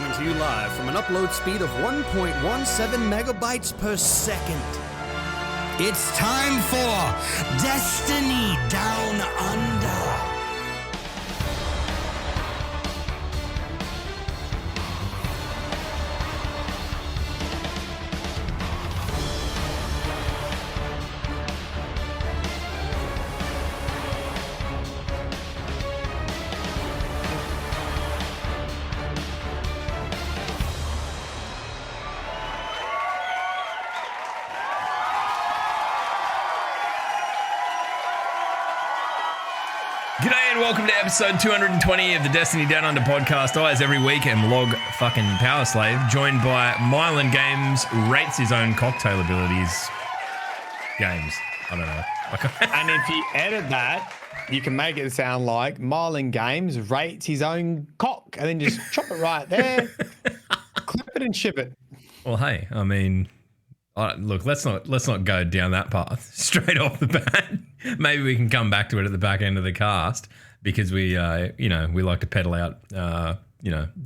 coming to you live from an upload speed of 1.17 megabytes per second. It's time for Destiny Down Under. G'day and welcome to episode 220 of the Destiny Down Under podcast. I, as every week, am Log fucking Power Slave, joined by Mylan Games, rates his own cocktail abilities. Games. I don't know. And if you edit that, you can make it sound like Mylan Games rates his own cock, and then just chop it right there, clip it and ship it. Well, hey, I mean, look, let's not go down that path straight off the bat. Maybe we can come back to it at the back end of the cast because we like to peddle out,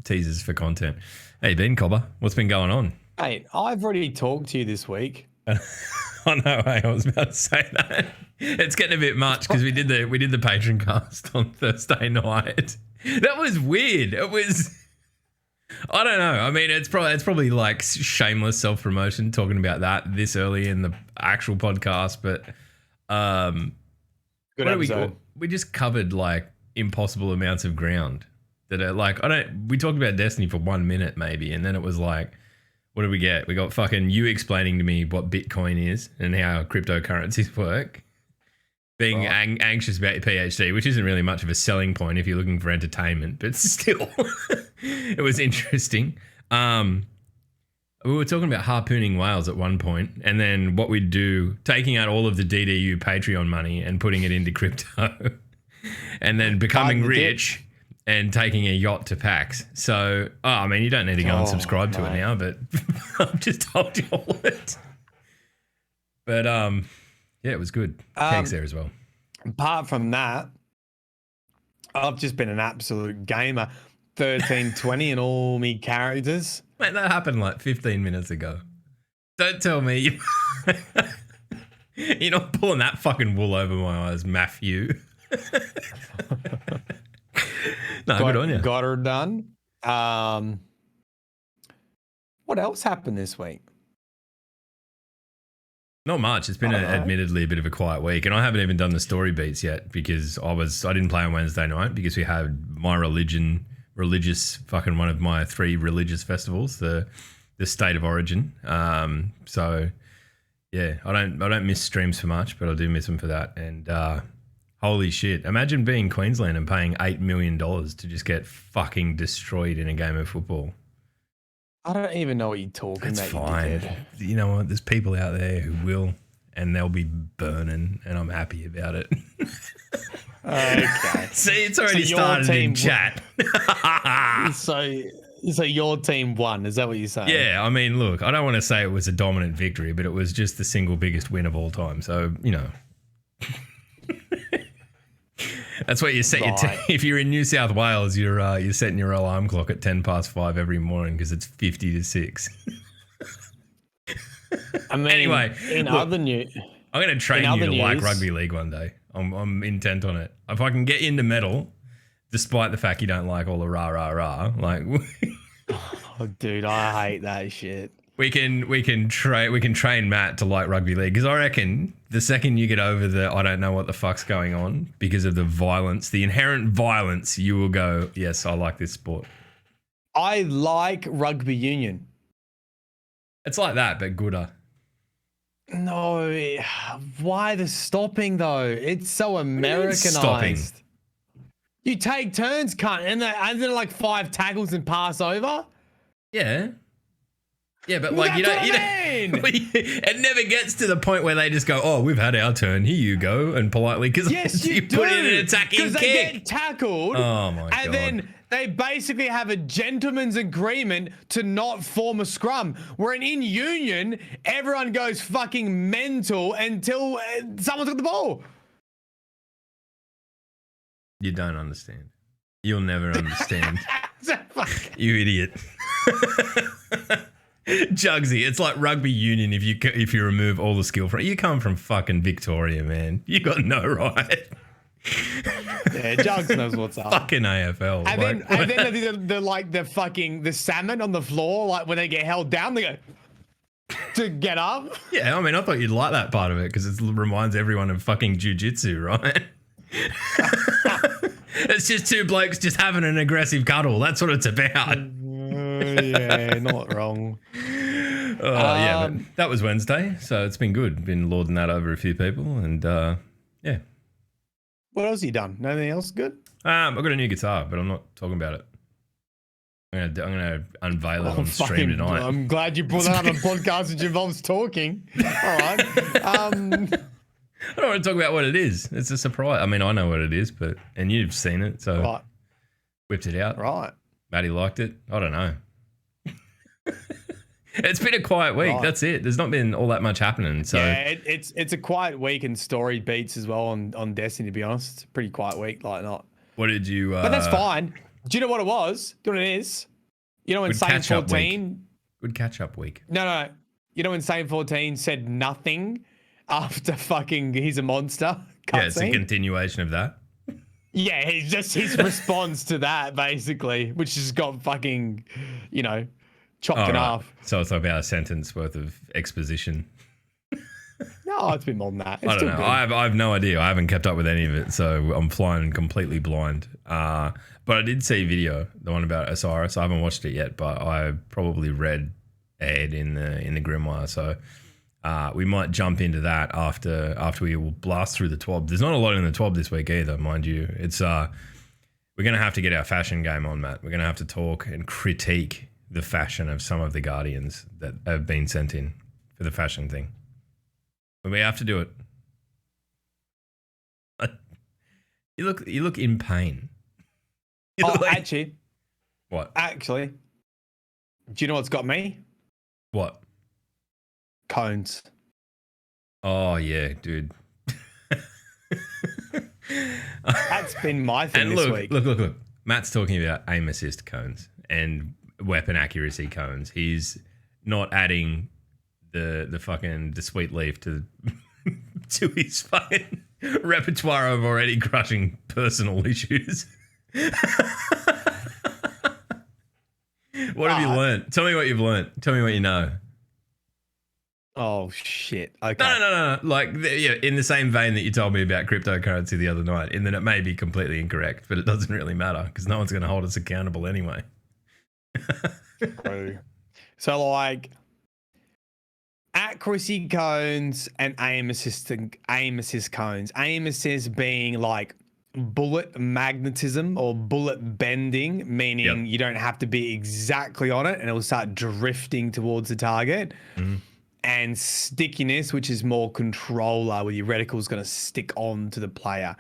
teasers for content. Hey, Ben Cobber, what's been going on? Hey, I've already talked to you this week. Oh no, I was about to say that. It's getting a bit much because we did the patron cast on Thursday night. That was weird. It was. I don't know. I mean, it's probably like shameless self-promotion talking about that this early in the actual podcast, but Good episode. We just covered like impossible amounts of ground that are like we talked about Destiny for 1 minute maybe, and then it was like, what did we get? We got fucking you explaining to me what Bitcoin is and how cryptocurrencies work. Being anxious about your PhD, which isn't really much of a selling point if you're looking for entertainment, but still, it was interesting. We were talking about harpooning whales at one point, and then what we'd do, taking out all of the DDU Patreon money and putting it into crypto, and then becoming rich and taking a yacht to PAX. So, I mean, you don't need to go and subscribe to it now, but I've just told you all it. But yeah, it was good. Kegs there as well. Apart from that, I've just been an absolute gamer. 1320 and all me characters. Mate, that happened like 15 minutes ago. Don't tell me you're not pulling that fucking wool over my eyes, Matthew. No, good on you. Got her done. What else happened this week? Not much. It's been admittedly a bit of a quiet week, and I haven't even done the story beats yet because I didn't play on Wednesday night because we had my religious fucking one of my 3 religious festivals, the State of Origin. So yeah, I don't miss streams for much, but I do miss them for that. And holy shit, imagine being Queensland and paying $8 million to just get fucking destroyed in a game of football. I don't even know what you're talking about. It's fine. You know what? There's people out there who will, and they'll be burning, and I'm happy about it. Okay. See, it's already started in chat. So your team won. Is that what you're saying? Yeah, I mean, look, I don't want to say it was a dominant victory, but it was just the single biggest win of all time. So, you know. That's what you set your if you're in New South Wales, you're setting your alarm clock at 5:10 every morning because it's 50 to 6. I mean, anyway, other news, I'm going to train you to like rugby league one day. I'm intent on it. If I can get you into medal, despite the fact you don't like all the rah, like. Oh, dude, I hate that shit. We can train Matt to like rugby league because I reckon the second you get over the I don't know what the fuck's going on because of the violence, the inherent violence, you will go, yes, I like this sport. I like rugby union. It's like that, but gooder. No, why the stopping though? It's so Americanized. Stopping. You take turns, cunt, and then like 5 tackles and pass over. Yeah. Yeah, but like you don't. It never gets to the point where they just go, "Oh, we've had our turn. Here you go," and politely because yes, you put in an attacking kick. Because they get tackled. Oh my god! And then they basically have a gentleman's agreement to not form a scrum. Where in union, everyone goes fucking mental until someone's got the ball. You don't understand. You'll never understand. You idiot. Jugsy, it's like rugby union if you remove all the skill from it. You come from fucking Victoria, man. You got no right. Yeah, Jugs knows what's up. Fucking AFL. And then the salmon on the floor, like when they get held down, they go to get up. Yeah, I mean, I thought you'd like that part of it because it reminds everyone of fucking jiu-jitsu, right? It's just two blokes just having an aggressive cuddle. That's what it's about. Yeah, not wrong. Yeah, but that was Wednesday, so it's been good. Been lording that over a few people, and yeah. What else have you done? Anything else good? I've got a new guitar, but I'm not talking about it. I'm gonna unveil it on stream tonight. I'm glad you brought that up on podcast which involves talking. All right. I don't want to talk about what it is. It's a surprise. I mean, I know what it is, and you've seen it, so right. Whipped it out. Right. Maddie liked it. I don't know. It's been a quiet week. Right. That's it. There's not been all that much happening. So yeah, it's a quiet week and story beats as well on Destiny. To be honest, it's a pretty quiet week. Like not. What did you? But that's fine. Do you know what it was? Do you know what it is? You know, Insane 14. Good catch up week. No. You know, Insane 14 said nothing after fucking he's a monster. Yeah, it's a continuation of that. Yeah, he's just his response to that basically, which has got fucking, chopped in half. So it's about a sentence worth of exposition. No, it's a bit more than that. It's I don't know. I have no idea. I haven't kept up with any of it, so I'm flying completely blind. But I did see video, the one about Osiris. I haven't watched it yet, but I probably read ahead in the Grimoire. So we might jump into that after we will blast through the TWAB. There's not a lot in the TWAB this week either, mind you. It's we're going to have to get our fashion game on, Matt. We're going to have to talk and critique the fashion of some of the Guardians that have been sent in for the fashion thing. We have to do it. You look in pain. Actually. What? Actually, do you know what's got me? What? Cones. Oh yeah, dude. That's been my thing and this week. Look. Matt's talking about aim assist cones and weapon accuracy cones. He's not adding the sweet leaf to his fucking repertoire of already crushing personal issues. What have you learned? Tell me what you've learned. Tell me what you know. Oh shit! Okay. No. Like, yeah, in the same vein that you told me about cryptocurrency the other night, in that it may be completely incorrect, but it doesn't really matter because no one's going to hold us accountable anyway. So, like, accuracy cones and aim assist cones. Aim assist being like bullet magnetism or bullet bending, meaning you don't have to be exactly on it and it will start drifting towards the target. Mm-hmm. And stickiness, which is more controller, where your reticle is going to stick on to the player.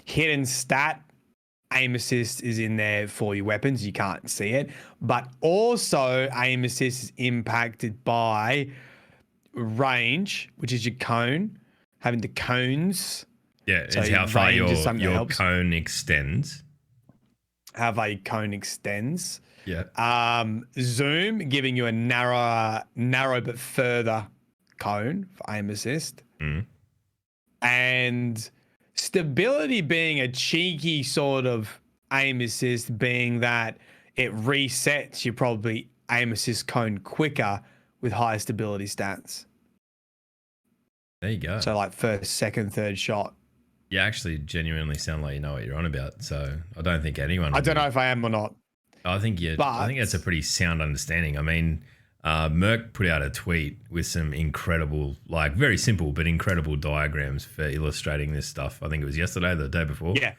Hidden stat, aim assist is in there for your weapons. You can't see it. But also aim assist is impacted by range, which is your cone, having the cones. Yeah, it's how far your cone extends. How far your cone extends. Yeah. Zoom, giving you a narrow but further cone for aim assist. Mm. And stability being a cheeky sort of aim assist, being that it resets your probably aim assist cone quicker with higher stability stats. There you go. So like first, second, third shot. You actually genuinely sound like you know what you're on about. So I don't think anyone. I don't know if I am or not. I think that's a pretty sound understanding. I mean, Merck put out a tweet with some incredible, like very simple but incredible diagrams for illustrating this stuff. I think it was yesterday or the day before. Yeah,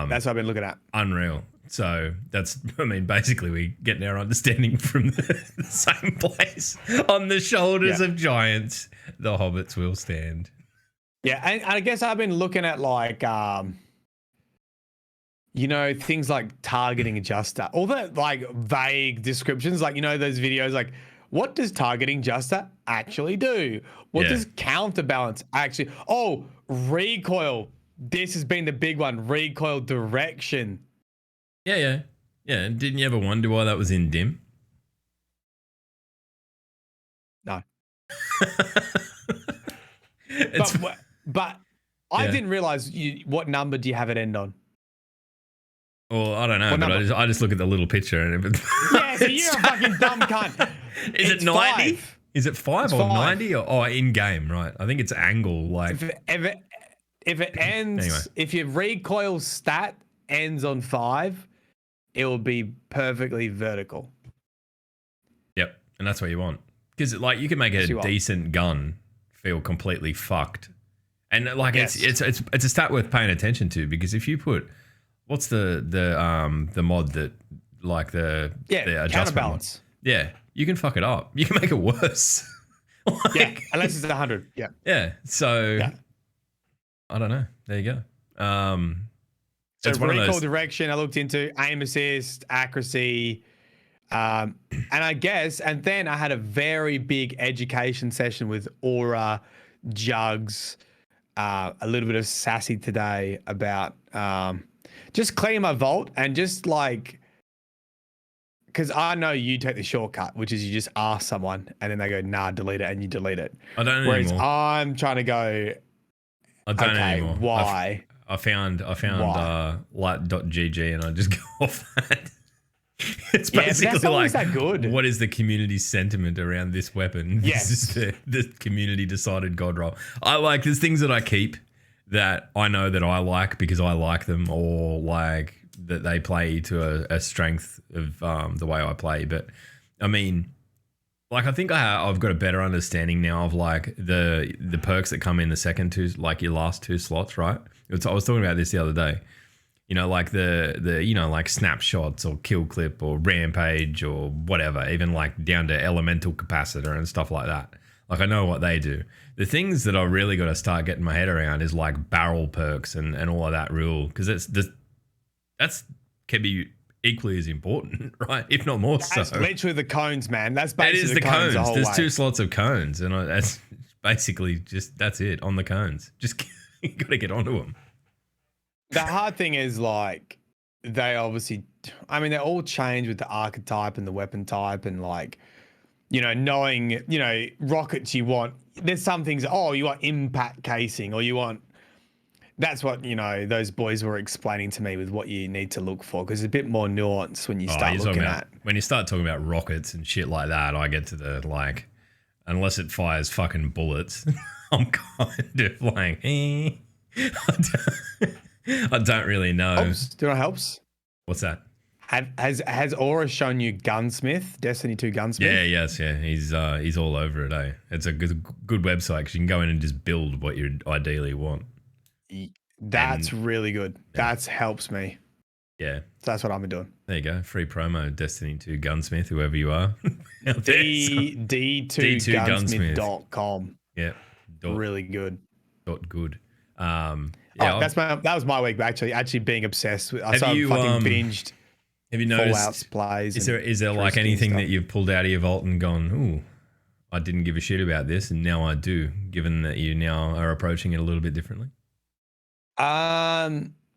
that's what I've been looking at. Unreal. So that's, I mean, basically we getting our understanding from the same place. On the shoulders of giants, the hobbits will stand. Yeah, and I guess I've been looking at like, things like targeting adjuster, all the like vague descriptions, like, those videos, like what does targeting adjuster actually do? What does counterbalance actually? Oh, recoil. This has been the big one. Recoil direction. Yeah. Didn't you ever wonder why that was in dim? It's, But I Yeah. didn't realize what number do you have it end on? well, I don't know, What but number? I just look at the little picture and if Yeah, so you're a fucking dumb cunt. Is it It's 90? 5. Is it 5 It's or 5. 90 or in game, right? I think it's angle like If it ends, Anyway. if your recoil stat ends on 5, it will be perfectly vertical. Yep, and that's what you want. Because like you can make a Yes, you are. decent gun feel completely fucked. And like Yes. it's a stat worth paying attention to because if you put what's the mod that like the adjustment mod? Counterbalance. Yeah, you can fuck it up. You can make it worse. Like, Yeah, unless it's 100. Yeah. yeah. So Yeah. I don't know. There you go. So it's one of recoil those. direction, I looked into aim assist, accuracy, and I guess, and then I had a very big education session with Aura, Jugs, a little bit of Sassy today about just clearing my vault and just like, because I know you take the shortcut, which is you just ask someone and then they go, nah, delete it, and you delete it. I don't Whereas anymore. I'm trying to go, I don't okay, anymore. why? I found Why? light.gg and I just go off that. It's Yeah, but basically that's like always that good. what is the community sentiment around this weapon? Yes. This is the community decided god roll. I like there's things that I keep that I know that I like because I like them or like that they play to a strength of the way I play. But I mean, like I think I've got a better understanding now of like the perks that come in the second two, like your last 2 slots, right? I was talking about this the other day. You know, like the you know, like snapshots or kill clip or rampage or whatever, even like down to elemental capacitor and stuff like that. Like I know what they do. The things that I really got to start getting my head around is like barrel perks and all of that rule because that's can be equally as important, right? If not more That's so. literally the cones, man. That's It basically is the cones. the whole There's way. 2 slots of cones, and that's basically just that's it on the cones. Just you got to get onto them. The hard thing is like they obviously, I mean, they all change with the archetype and the weapon type and like, you know, knowing, you know, rockets you want. There's some things, oh, you want impact casing or you want, that's what, you know, those boys were explaining to me with what you need to look for because it's a bit more nuanced when you start you're talking looking about, at. when you start talking about rockets and shit like that, I get to the like, unless it fires fucking bullets, I'm kind of like, I don't really know. Helps? Do you know what helps? What's that? Has Aura shown you Gunsmith, Destiny 2 Gunsmith? Yeah. He's all over it. It's a good website because you can go in and just build what you ideally want. That's really good. Yeah. That helps me. Yeah. So that's what I'm doing. There you go. Free promo, Destiny 2 Gunsmith, whoever you are. Out there. D2gunsmith.com. Yeah. Really good. Good. That was my week actually being obsessed with. I fucking binged. Fallout's Have you noticed? plays. Is there like anything that you've pulled out of your vault and gone, ooh, I didn't give a shit about this, and now I do, given that you now are approaching it a little bit differently?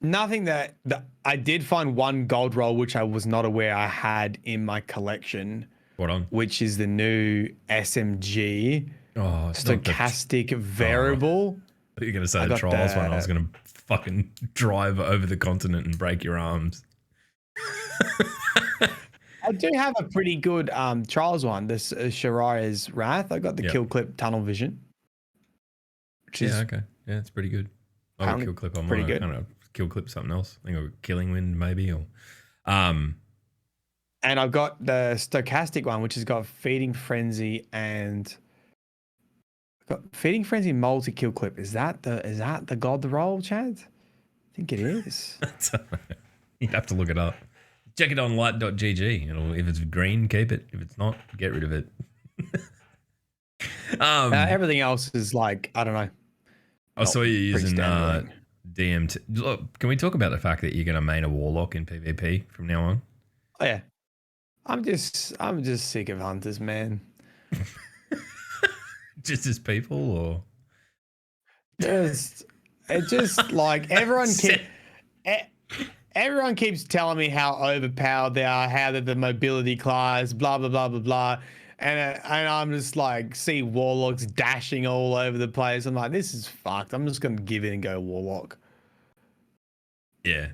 Nothing that I did find one gold roll which I was not aware I had in my collection. What on? Which is the new SMG stochastic variable. I thought you were going to say the trials one. I was going to fucking drive over the continent and break your arms. I do have a pretty good trials one. This Shariah's Wrath. I got the kill clip tunnel vision. Which is okay. Yeah, it's pretty good. I got kill clip on pretty mine. good. I don't know. Kill clip something else. I think I got Killing Wind maybe or and I've got the stochastic one, which has got Feeding Frenzy and Feeding Frenzy multi kill clip. Is that the god roll, Chad? I think it is. You'd have to look it up. Check it on light.gg. If it's green, keep it. If it's not, get rid of it. Everything else is like, I don't know. I saw you using standard. DMT. Look, can we talk about the fact that you're going to main a warlock in PvP from now on? Oh yeah, I'm just sick of hunters, man. Just as people, or just like everyone keeps telling me how overpowered they are, how they're the mobility class, blah blah blah blah blah. and I'm just like see warlocks dashing all over the place. I'm like, this is fucked. I'm just gonna give in and go warlock. Yeah.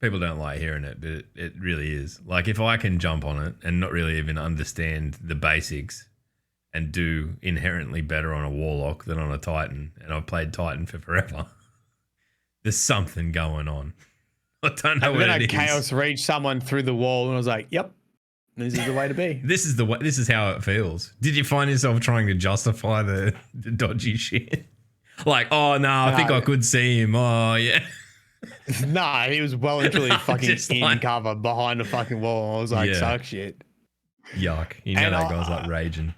People don't like hearing it, but it really is. Like, if I can jump on it and not really even understand the basics and do inherently better on a warlock than on a titan, and I've played titan for forever, there's something going on. I don't know what it is. And then I chaos reach someone through the wall, and I was like, yep, this is the way to be. This is the way. This is how it feels. Did you find yourself trying to justify the dodgy shit? Like, oh, no, I think I could see him. Oh, yeah. Nah, he was well and truly fucking in like, cover behind the fucking wall. I was like, suck shit. Yuck. You know that guy's like raging.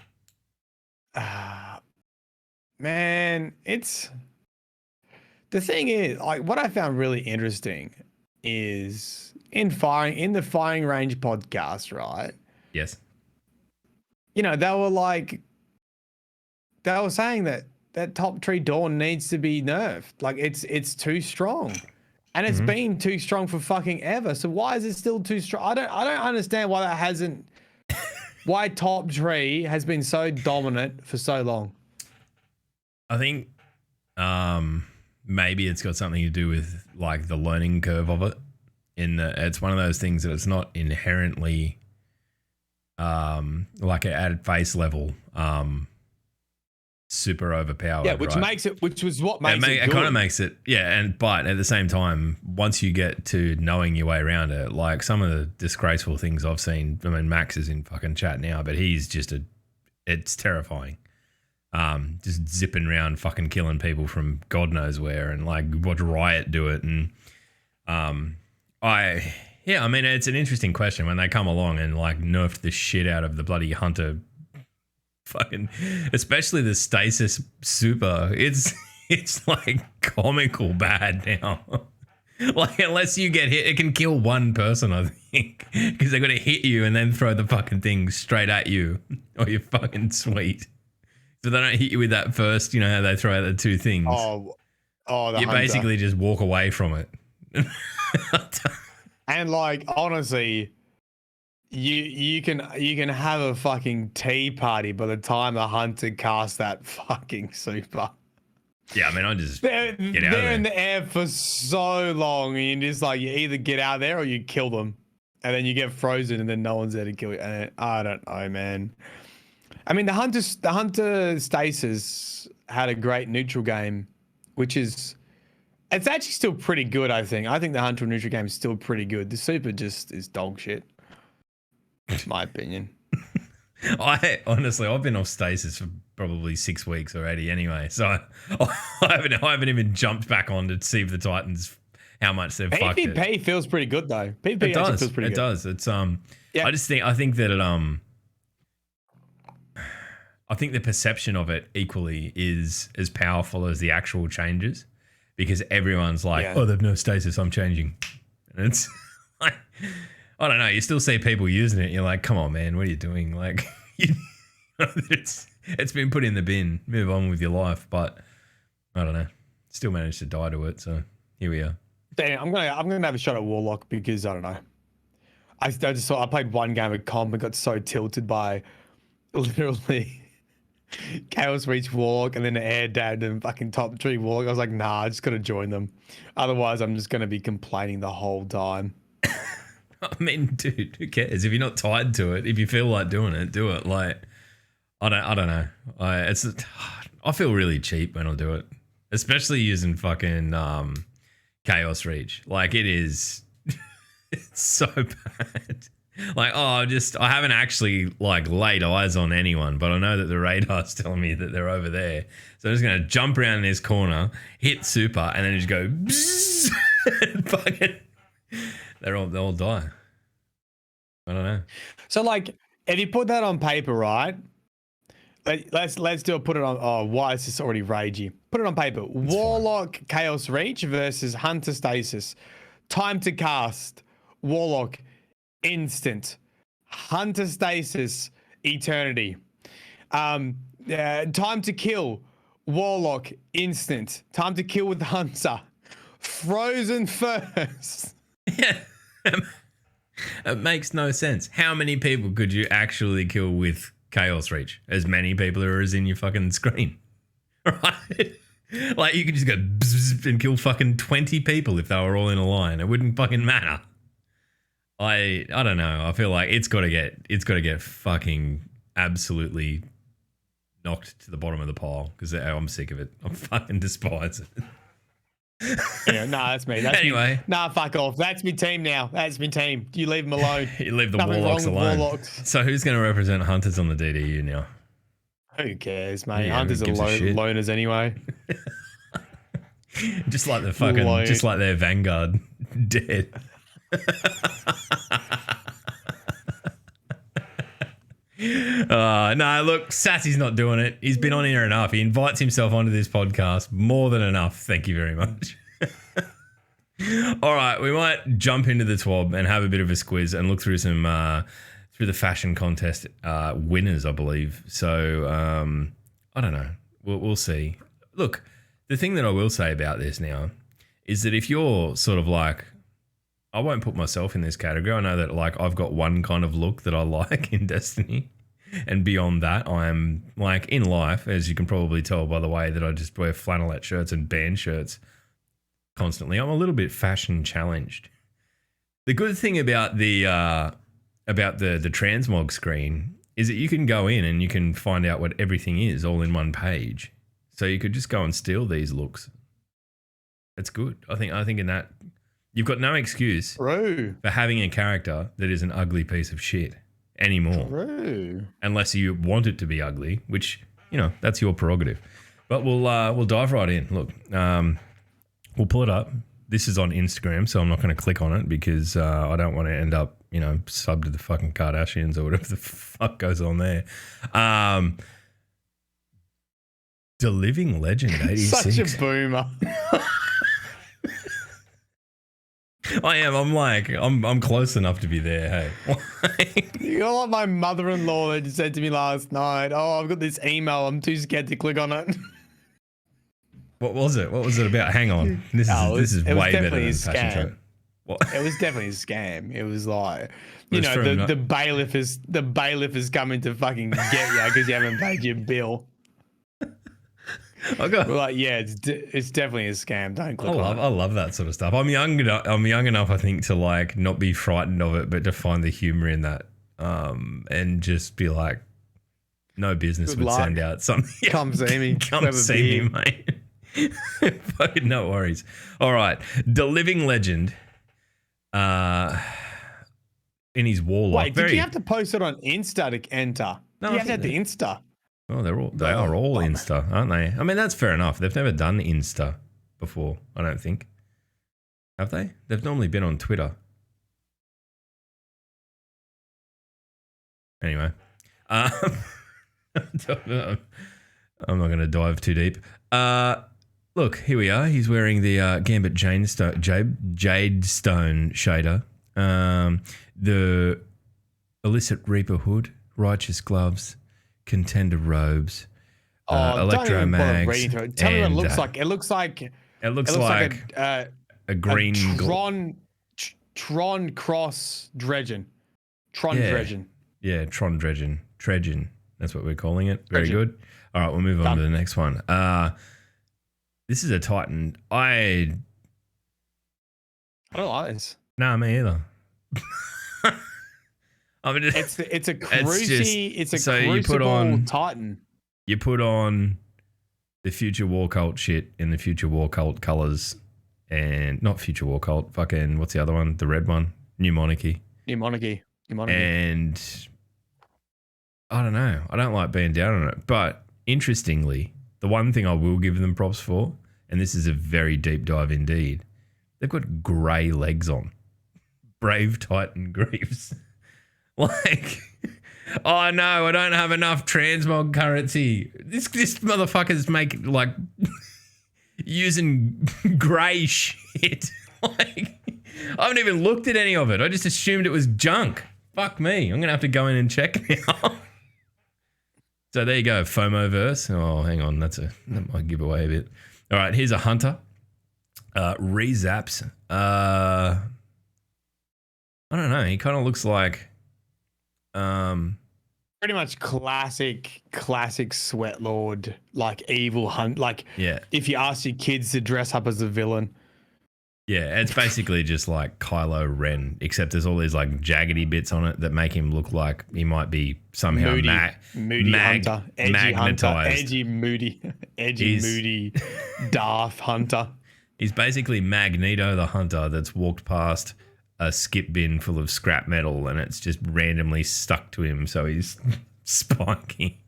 Man, it's... The thing is, like, what I found really interesting is in the Firing Range podcast, right? Yes. You know, they were saying that top tree Dawn needs to be nerfed. Like, it's too strong. And it's been too strong for fucking ever. So why is it still too strong? I don't understand why that hasn't. Why top tree has been so dominant for so long. I think maybe it's got something to do with like the learning curve of it. It's one of those things that it's not inherently like at face level super overpowered. Yeah, which makes it, which was what makes it. It kind of makes it, yeah. But at the same time, once you get to knowing your way around it, like some of the disgraceful things I've seen. I mean, Max is in fucking chat now, but he's just it's terrifying. Just zipping around, fucking killing people from God knows where, and like watch Riot do it. And I mean, it's an interesting question when they come along and like nerfed the shit out of the bloody Hunter. Fucking, especially the stasis super. It's like comical bad now. Like, unless you get hit, it can kill one person, I think, because they're gonna hit you and then throw the fucking thing straight at you, or you're fucking sweet. So they don't hit you with that first. You know how they throw out the two things. Oh, you Hunter. Basically just walk away from it. And like, honestly. You can have a fucking tea party by the time the Hunter casts that fucking super. Yeah, I mean, I just they're in the air for so long, and you just like, you either get out there or you kill them, and then you get frozen, and then no one's there to kill you. And I don't know, man. I mean, the Hunter stasis had a great neutral game, which is, it's actually still pretty good. I think the Hunter neutral game is still pretty good. The super just is dog shit. My opinion. I've been off stasis for probably 6 weeks already anyway, so I haven't even jumped back on to see if the Titans, how much they've fucked it. PvP feels pretty good though. PvP feels pretty good. It does. It's I think that it I think the perception of it equally is as powerful as the actual changes, because everyone's like, oh, they've no stasis, I'm changing. And it's like, I don't know. You still see people using it. You're like, come on, man, what are you doing? Like, it's been put in the bin. Move on with your life. But I don't know. Still managed to die to it. So here we are. Damn, I'm gonna have a shot at Warlock because I don't know. I played one game of comp and got so tilted by literally Chaos Reach Warlock and then the Air Dad and fucking Top Tree Warlock. I was like, nah, I just gotta join them. Otherwise, I'm just gonna be complaining the whole time. I mean, dude, who cares? If you're not tied to it, if you feel like doing it, do it. Like, I don't know. I feel really cheap when I do it, especially using fucking Chaos Reach. Like, it is, it's so bad. Like, I haven't actually like laid eyes on anyone, but I know that the radar's telling me that they're over there. So I'm just gonna jump around in this corner, hit super, and then just go, and fucking. They'll all die. I don't know. So like, if you put that on paper, right? Let's do it. Put it on. Oh, why is this already ragey? Put it on paper. It's Warlock fine. Chaos Reach versus Hunter Stasis. Time to cast. Warlock instant. Hunter Stasis eternity. Time to kill. Warlock instant. Time to kill with Hunter. Frozen first. Yeah. It makes no sense. How many people could you actually kill with chaos reach. As many people are as in your fucking screen. Right? Like you could just go bzz and kill fucking 20 people if they were all in a line. It wouldn't fucking matter. I don't know. I feel like it's got to get fucking absolutely knocked to the bottom of the pile because I'm sick of it. I fucking despise it. Yeah, that's me. That's anyway. Me. Fuck off. That's my team now. That's my team. You leave them alone. You leave the warlocks alone. Warlocks. So who's going to represent hunters on the DDU now? Who cares, mate? Yeah, hunters are loners anyway. Just like the fucking, just like their vanguard dead. No, look, Sassy's not doing it. He's been on here enough. He invites himself onto this podcast more than enough. Thank you very much. All right, we might jump into the TWAB and have a bit of a squiz and look through some through the fashion contest winners, I believe. So I don't know. We'll see. Look, the thing that I will say about this now is that if you're sort of like, I won't put myself in this category. I know that like I've got one kind of look that I like in Destiny. And beyond that, I'm like in life, as you can probably tell by the way that I just wear flannelette shirts and band shirts constantly, I'm a little bit fashion challenged. The good thing about the transmog screen is that you can go in and you can find out what everything is all in one page. So you could just go and steal these looks. That's good. I think in that you've got no excuse for having a character that is an ugly piece of shit anymore. True. Unless you want it to be ugly, which, you know, that's your prerogative. But we'll dive right in. Look, we'll pull it up. This is on Instagram, so I'm not going to click on it because I don't want to end up, you know, sub to the fucking Kardashians or whatever the fuck goes on there. The Living Legend 86. Such a boomer. I am. I'm close enough to be there. Hey, you're like my mother-in-law that said to me last night, "Oh, I've got this email. I'm too scared to click on it." What was it? What was it about? Hang on. This is way better than Fashion Show. What? It was definitely a scam. It was like, you know, the bailiff is coming to fucking get you because you haven't paid your bill. We're like, yeah, it's definitely a scam. Don't click on it. I love that sort of stuff. I'm young enough, I think, to like not be frightened of it, but to find the humor in that, and just be like, no business would send out something. Come see me. Come see me, mate. Fucking no worries. All right, the Living Legend, in his warlock. Wait, did you have to post it on Insta to enter? No, you have to have the Insta. Oh, they are all Insta, aren't they? I mean, that's fair enough. They've never done Insta before, I don't think. Have they? They've normally been on Twitter. Anyway, I'm not going to dive too deep. Look, here we are. He's wearing the Gambit Jade Stone shader, the Illicit Reaper hood, Righteous gloves, Contender robes, Electro mags. Tell me what it looks like. It looks like a green Tron cross dredgen. Dredgen. Yeah, Tron dredgen. That's what we're calling it. Very good. All right, we'll move on to the next one. This is a Titan. I don't like this. Nah, me either. I mean, it's a crucible Titan. You put on the Future War Cult shit in the Future War Cult colors, and not Future War Cult. Fucking what's the other one? The red one, New Monarchy. And I don't know. I don't like being down on it, but interestingly, the one thing I will give them props for, and this is a very deep dive indeed, they've got grey legs on. Brave Titan Greaves. Like, oh no, I don't have enough transmog currency. This motherfucker's make like using grey shit. Like, I haven't even looked at any of it. I just assumed it was junk. Fuck me. I'm gonna have to go in and check now. So there you go, FOMOverse. Oh, hang on, that might give away a bit. All right, here's a hunter. Rezaps. I don't know. He kind of looks like Pretty much classic sweat lord, like evil hunt. Like, Yeah. if you ask your kids to dress up as a villain, Yeah, it's basically just like Kylo Ren, except there's all these like jaggedy bits on it that make him look like he might be somehow moody hunter, edgy magnetized. hunter, edgy moody Darth hunter. He's basically Magneto the Hunter that's walked past a skip bin full of scrap metal and it's just randomly stuck to him, so he's spiky.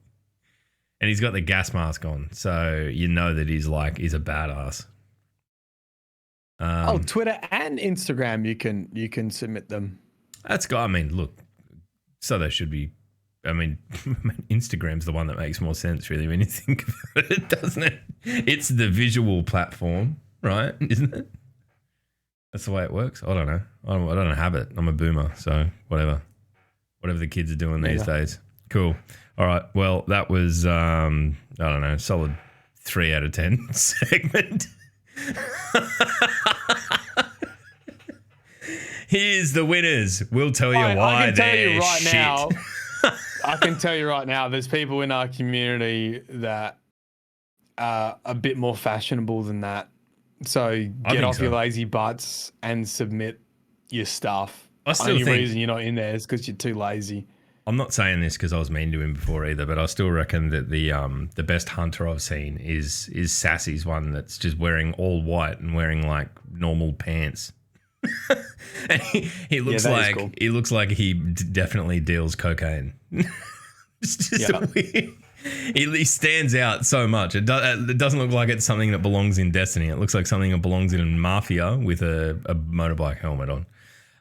And he's got the gas mask on, so you know that he's a badass. Twitter and Instagram, you can submit them. That's got. I mean, look. So they should be. I mean, Instagram's the one that makes more sense, really, when you think about it, doesn't it? It's the visual platform, right? Isn't it? That's the way it works. I don't know. I don't have it. I'm a boomer, so whatever the kids are doing these days. Cool. All right. Well, that was I don't know, solid 3 out of 10 segment. Here's the winners. We'll tell you why. I can tell you right now. I can tell you right now. There's people in our community that are a bit more fashionable than that. So get off your lazy butts and submit your stuff. Only reason you're not in there is because you're too lazy. I'm not saying this because I was mean to him before either, but I still reckon that the best hunter I've seen is Sassy's one that's just wearing all white and wearing like normal pants. And he looks like cool. He looks like he definitely deals cocaine. It's just weird. He stands out so much. It doesn't look like it's something that belongs in Destiny. It looks like something that belongs in Mafia with a motorbike helmet on.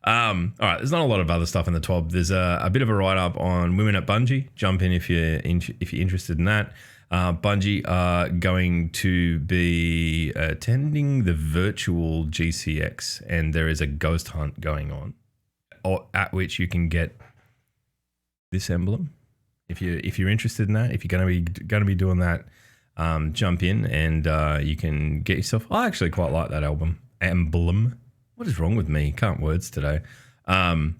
All right, there's not a lot of other stuff in the TWAB. There's a bit of a write-up on women at Bungie. Jump in if you're interested in that. Bungie are going to be attending the virtual GCX, and there is a ghost hunt going on, at which you can get this emblem. If you're interested in that, if you're going to be doing that, jump in and you can get yourself. I actually quite like that emblem. What is wrong with me? Can't words today. I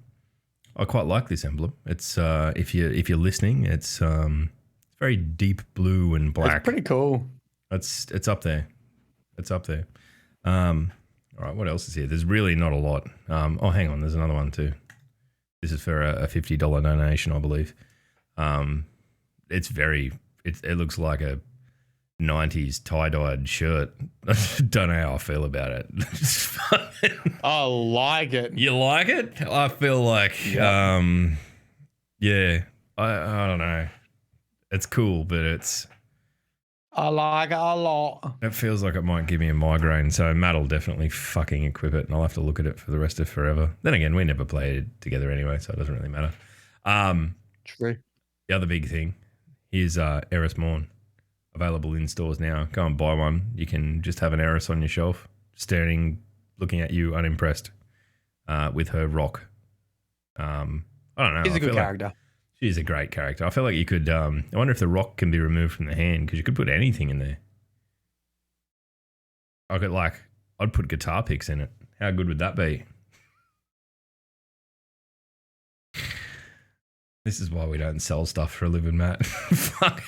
quite like this emblem. It's if you're listening, it's very deep blue and black. It's pretty cool. It's up there. It's up there. All right, what else is here? There's really not a lot. Oh, hang on, there's another one too. This is for a $50 donation, I believe. It looks like a 90s tie-dyed shirt. I don't know how I feel about it. I like it. You like it? I feel like, I don't know. It's cool, but I like it a lot. It feels like it might give me a migraine, so Matt will definitely fucking equip it, and I'll have to look at it for the rest of forever. Then again, we never played together anyway, so it doesn't really matter. True. The other big thing is Eris Morn. Available in stores now. Go and buy one. You can just have an Eris on your shelf, looking at you unimpressed with her rock. I don't know. She's a good character. She's a great character. I feel like you could... I wonder if the rock can be removed from the hand, because you could put anything in there. I'd put guitar picks in it. How good would that be? This is why we don't sell stuff for a living, Matt. Fuck.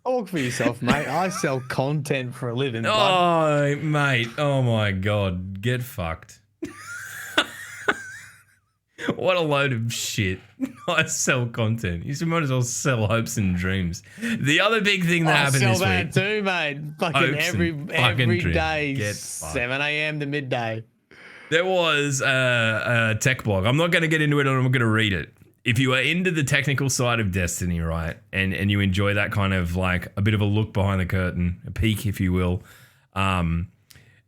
Talk for yourself, mate. I sell content for a living. Oh, mate. Oh, my God. Get fucked. What a load of shit. I sell content. You might as well sell hopes and dreams. The other big thing that happened this week. I sell that too, mate. Fucking every day, 7 a.m. to midday. There was a tech blog. I'm not going to get into it, and I'm going to read it. If you are into the technical side of Destiny, right, and you enjoy that kind of like a bit of a look behind the curtain, a peek, if you will,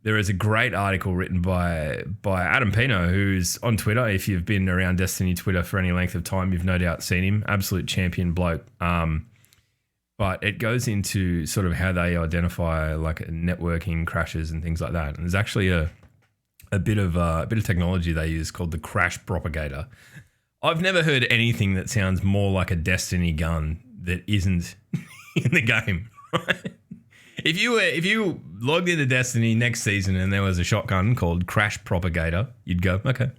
there is a great article written by Adam Pino, who's on Twitter. If you've been around Destiny Twitter for any length of time, you've no doubt seen him. Absolute champion bloke. But it goes into sort of how they identify like networking crashes and things like that. And there's actually a bit of technology they use called the Crash Propagator. I've never heard anything that sounds more like a Destiny gun that isn't in the game. Right? If you logged into Destiny next season and there was a shotgun called Crash Propagator, you'd go, okay,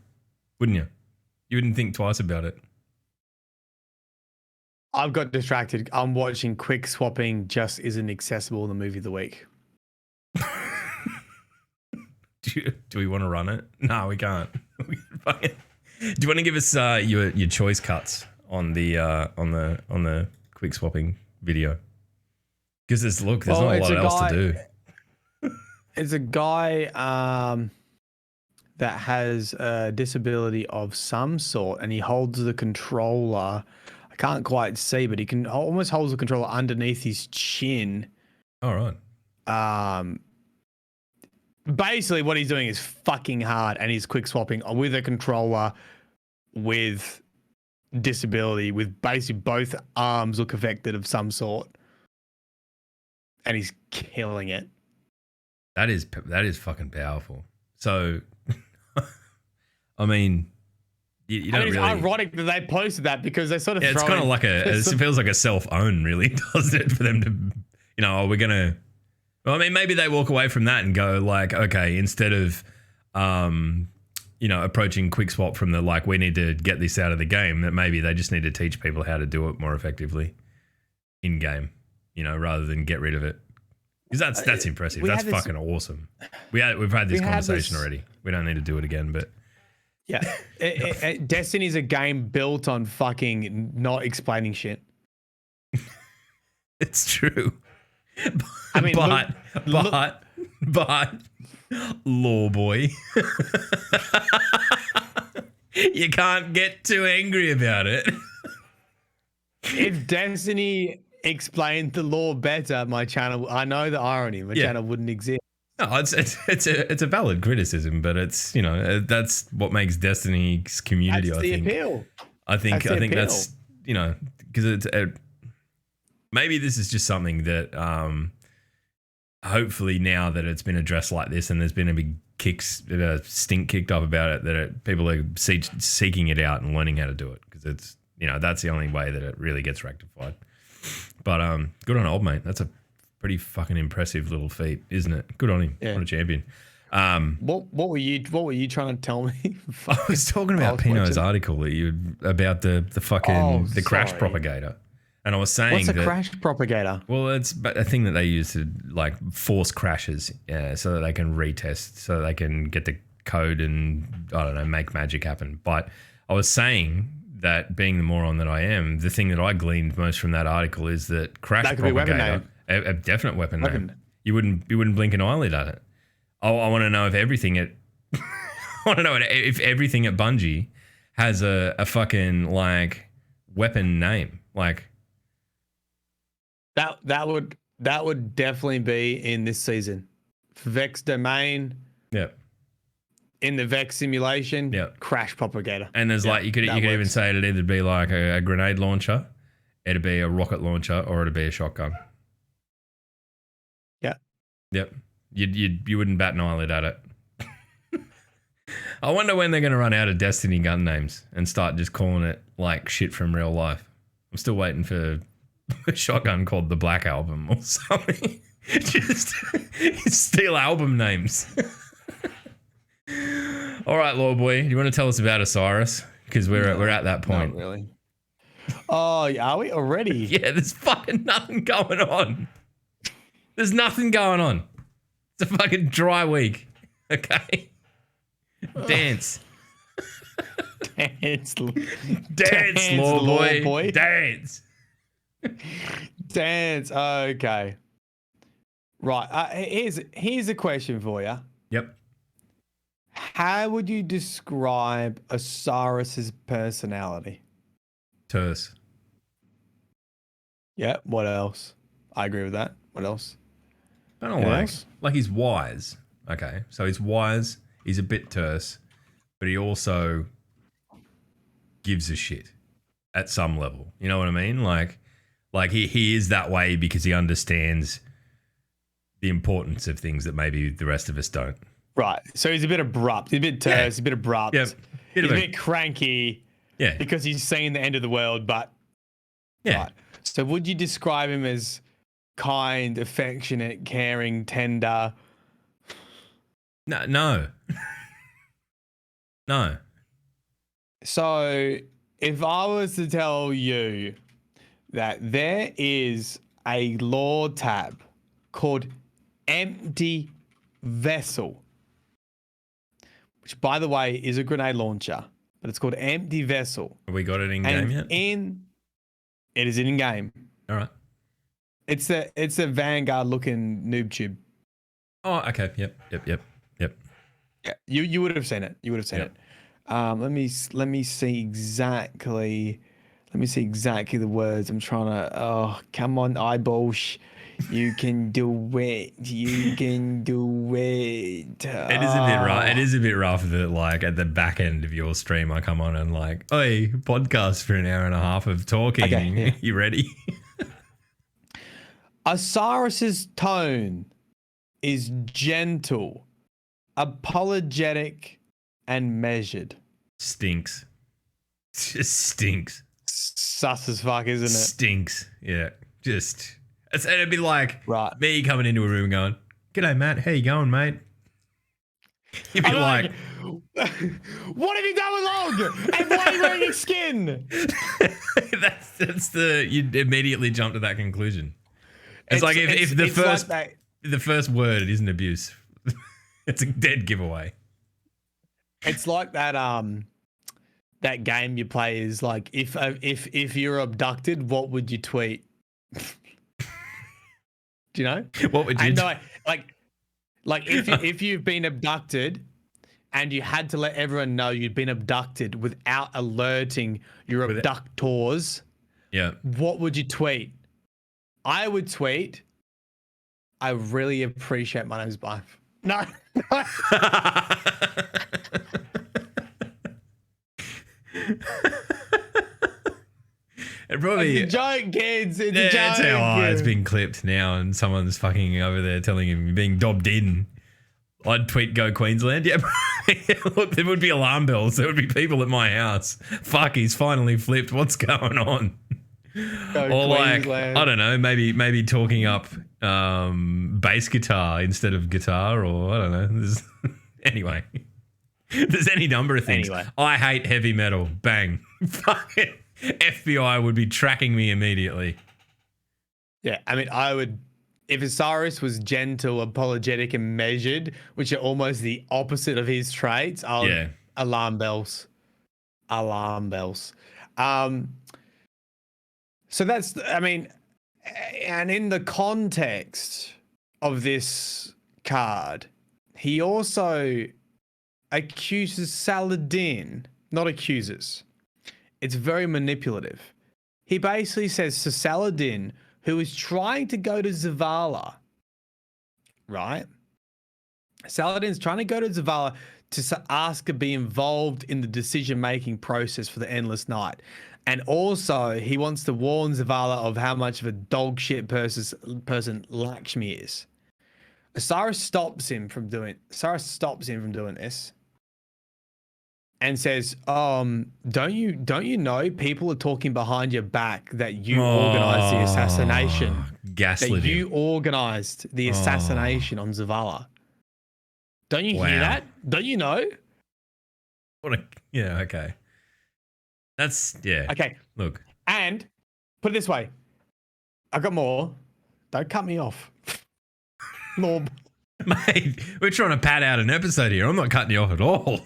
wouldn't you? You wouldn't think twice about it. I've got distracted. I'm watching Quick Swapping Just Isn't Accessible in the movie of the week. Do we want to run it? No, we can't. Do you want to give us your choice cuts on the quick swapping video? Because there's not a lot else to do. It's a guy that has a disability of some sort, and he holds the controller. I can't quite see, but he can almost holds the controller underneath his chin. All right. Basically, what he's doing is fucking hard, and he's quick swapping with a controller with disability, with basically both arms look affected of some sort, and he's killing it. That is fucking powerful. So, I mean, you don't it's really. ironic that they posted that because they sort of. Yeah, it's kind of like it feels like a self-own, really, doesn't it? For them to, we're gonna. Well, I mean, maybe they walk away from that and go like, okay, instead of, approaching quick swap from the like, we need to get this out of the game, that maybe they just need to teach people how to do it more effectively in game, rather than get rid of it. Because that's impressive. That's fucking awesome. We've had this conversation already. We don't need to do it again, but yeah, Destiny's a game built on fucking not explaining shit. It's true. I mean, but, law boy, you can't get too angry about it. If Destiny explained the law better, my channel, I know the irony, my channel wouldn't exist. No, it's a valid criticism, but it's that's what makes Destiny's community. That's the appeal. I think that's because it's maybe this is just something that hopefully now that it's been addressed like this and there's been a big stink kicked up about it, that people are seeking it out and learning how to do it, because it's that's the only way that it really gets rectified. But good on old mate. That's a pretty fucking impressive little feat, isn't it? Good on him. Yeah. What a champion. What were you trying to tell me? I was talking about Pino's article about the fucking the Crash Propagator. And I was saying, what's a Crash Propagator? Well, it's a thing that they use to like force crashes, so that they can retest, so they can get the code and make magic happen. But I was saying that, being the moron that I am, the thing that I gleaned most from that article is that Crash Propagator, a definite weapon name. You wouldn't blink an eyelid at it. I want to know if everything at Bungie has a fucking like weapon name, like. That would definitely be in this season. Vex Domain. Yep. In the Vex simulation. Yep. Crash Propagator. And there's you could even say it'd either be like a grenade launcher, it'd be a rocket launcher, or it'd be a shotgun. Yeah. Yep. You wouldn't bat an eyelid at it. I wonder when they're going to run out of Destiny gun names and start just calling it like shit from real life. I'm still waiting for a shotgun called the Black Album or something. Just steal album names. All right, Law Boy, do you want to tell us about Osiris? Because we're at that point. Not really. Oh, are we already? Yeah, there's fucking nothing going on. There's nothing going on. It's a fucking dry week. Okay. Dance. Dance, Law Boy. Dance. Dance. Okay. Right. Here's a question for you. Yep. How would you describe Osiris's personality? Terse. Yeah. What else? I agree with that. What else? I don't know. Like he's wise. Okay. So he's wise. He's a bit terse, but he also gives a shit at some level. You know what I mean? Like he is that way because he understands the importance of things that maybe the rest of us don't. Right. So he's a bit abrupt. He's a bit terse, a bit abrupt. Yeah. He's a bit cranky. Yeah. Because he's seen the end of the world, but yeah. Right. So would you describe him as kind, affectionate, caring, tender? No. No. So if I was to tell you that there is a lore tab called Empty Vessel, which, by the way, is a grenade launcher, but it's called Empty Vessel. Have we got it in game yet? It is in game. All right. It's a Vanguard looking noob tube. Oh, okay. Yep. Yeah, you would have seen it. You would have seen it. Let me see exactly. Let me see exactly the words. I'm trying to. Oh, come on, eyeballs. You can do it. You can do it. It is a bit rough. It is a bit rough that, like, at the back end of your stream, I come on and like, "Oi, podcast for an hour and a half of talking. Okay, yeah. You ready?" Osiris's tone is gentle, apologetic, and measured. Stinks. Just stinks. Sus as fuck, isn't it? Stinks. Yeah. Just. It'd be like right. me coming into a room going, "G'day, Matt. How you going, mate?" You'd be like, "What have you done wrong? And why are you wearing your skin?" You'd immediately jump to that conclusion. It's like if the first word isn't abuse, it's a dead giveaway. It's like that game you play is like, if you're abducted, what would you tweet? Do you know? What would you? Like if you've been abducted and you had to let everyone know you'd been abducted without alerting your abductors. Yeah. What would you tweet? I would tweet, "I really appreciate my name's wife." No. It probably, it's a joke, kids. It's a joke. That's how it's been clipped now, and someone's fucking over there telling him you're being dobbed in. I'd tweet "Go Queensland." Yeah, look, there would be alarm bells. There would be people at my house. Fuck, he's finally flipped. What's going on? Or like, I don't know, maybe talking up bass guitar instead of guitar, or I don't know. Anyway, there's any number of things. Anyway. I hate heavy metal. Bang. Fuck it. FBI would be tracking me immediately. Yeah, I mean, I would, if Osiris was gentle, apologetic, and measured, which are almost the opposite of his traits, alarm bells. Alarm bells. So that's, I mean, and in the context of this card, he also accuses Saladin, not accuses. It's very manipulative. He basically says to Saladin, who is trying to go to Zavala, right? Saladin's trying to go to Zavala to ask to be involved in the decision-making process for the Endless Night. And also, he wants to warn Zavala of how much of a dog shit person Lakshmi is. Osiris stops him from doing this. And says, don't you know people are talking behind your back that you organized the assassination? Gaslit that you organized the assassination on Zavala. Don't you hear that? Don't you know? Yeah, okay. Okay. Look. And put it this way. I got more. Don't cut me off. Lord. Mate, we're trying to pad out an episode here. I'm not cutting you off at all.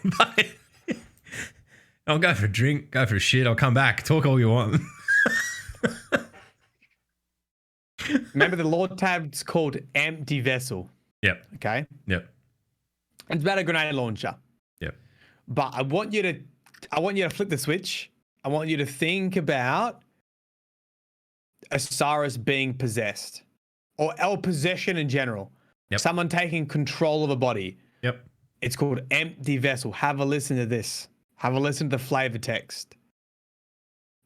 I'll go for a drink, go for a shit. I'll come back. Talk all you want. Remember, the Lord tab's called Empty Vessel. Yep. Okay. Yep. It's about a grenade launcher. Yep. But I want you to flip the switch. I want you to think about Osiris being possessed, or possession in general. Yep. Someone taking control of a body. Yep. It's called Empty Vessel. Have a listen to this. Have a listen to the flavor text.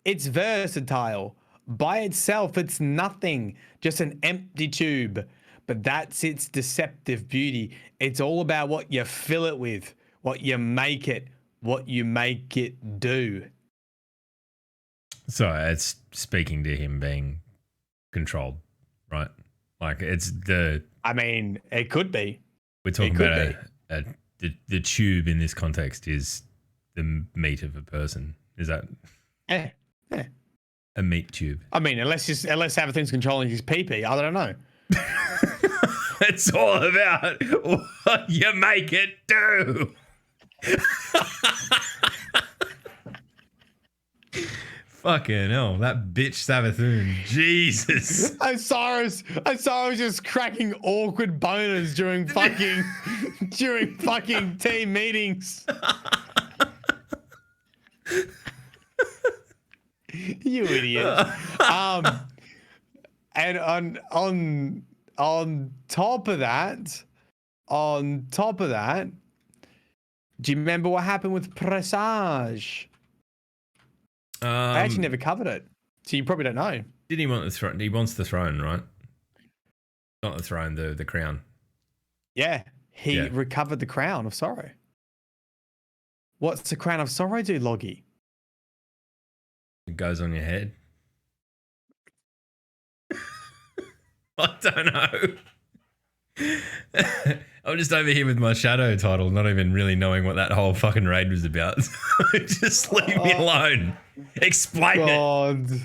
It's versatile. By itself, it's nothing, just an empty tube. But that's its deceptive beauty. It's all about what you fill it with, what you make it do. So it's speaking to him being controlled, right? Like it's the... I mean, it could be. We're talking about the tube in this context is the meat of a person. Is that... Yeah. A meat tube. I mean, unless Savathun's controlling his pee-pee, I don't know. It's all about what you make it do. Fucking hell, that bitch Savathun. Jesus. Osiris just cracking awkward boners during fucking team meetings. You idiot. And on top of that, do you remember what happened with Presage? I actually never covered it, so you probably don't know. Didn't he want the throne? He wants the throne, right? Not the throne, the crown. Yeah, he recovered the crown of sorrow. What's the crown of sorrow do, Loggy? It goes on your head. I don't know. I'm just over here with my shadow title, not even really knowing what that whole fucking raid was about. Just leave me alone. Explain it.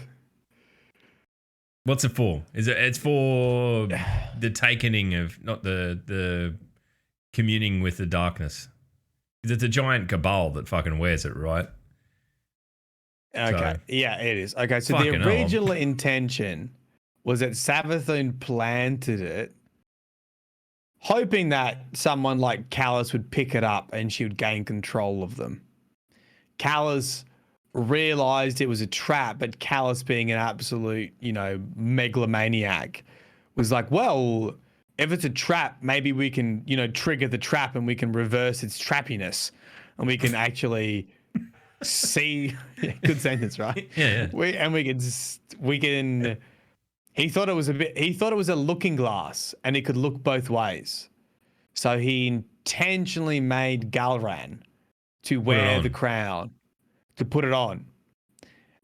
What's it for? It's for the taking of, not the communing with the darkness. It's a giant cabal that fucking wears it, right? Okay. Yeah, it is. Okay, so the original intention was that Savathun planted it, hoping that someone like Callus would pick it up and she would gain control of them. Callus realized it was a trap, but Callus, being an absolute, megalomaniac, was like, well, if it's a trap, maybe we can, trigger the trap and we can reverse its trappiness and we can actually see. Good sentence, right? Yeah. We can. He thought it was a looking glass and it could look both ways. So he intentionally made Galran to wear the crown, to put it on.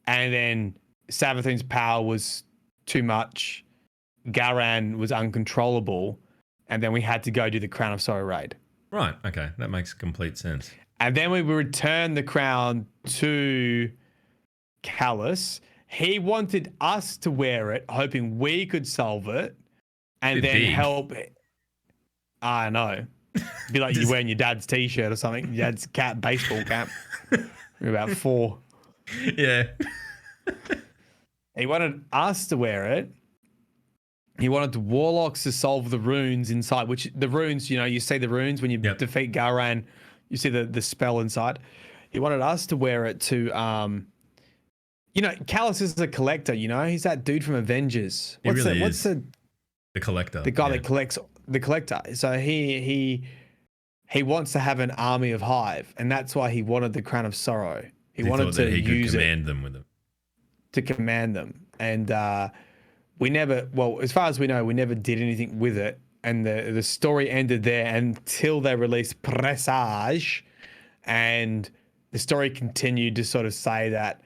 And then Savathun's power was too much. Galran was uncontrollable. And then we had to go do the Crown of Sorrow raid. Right. Okay. That makes complete sense. And then we returned the crown to Callus. He wanted us to wear it, hoping we could solve it and then help. I know. Be like you wearing your dad's t-shirt or something. Your dad's baseball cap. You're about 4. Yeah. He wanted us to wear it. He wanted the warlocks to solve the runes inside, which the runes, you see the runes when you defeat Garan, you see the spell inside. He wanted us to wear it to, Callus is a collector, he's that dude from Avengers. What's the collector? The guy that collects the collector. So he wants to have an army of Hive, and that's why he wanted the Crown of Sorrow. He wanted to use command them with it. To command them. And as far as we know, we never did anything with it. And the story ended there until they released Presage. And the story continued to sort of say that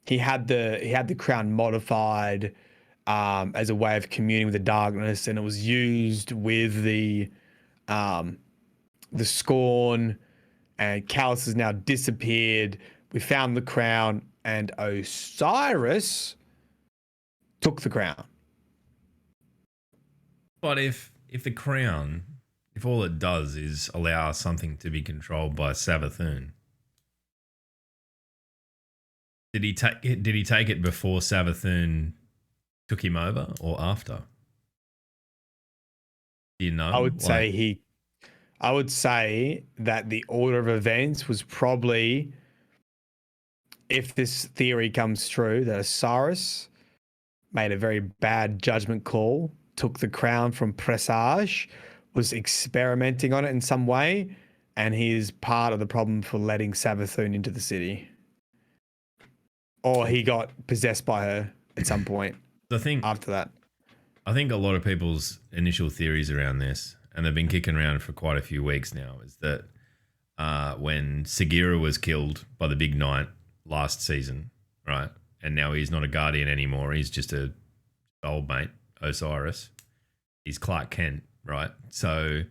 he had the crown modified as a way of communing with the darkness, and it was used with the Scorn, and Callus has now disappeared. We found the crown, and Osiris took the crown. But if the crown, if all it does is allow something to be controlled by Savathun, did he take it before Savathun took him over or after? Do you know? I would say that the order of events was probably, if this theory comes true, that Osiris made a very bad judgment call, took the crown from Presage, was experimenting on it in some way, and he is part of the problem for letting Savathun into the city. Or he got possessed by her at some point. After that. I think a lot of people's initial theories around this, and they've been kicking around for quite a few weeks now, is that when Sagira was killed by the Big Knight last season, right, and now he's not a guardian anymore, he's just a old mate, Osiris. He's Clark Kent, right? So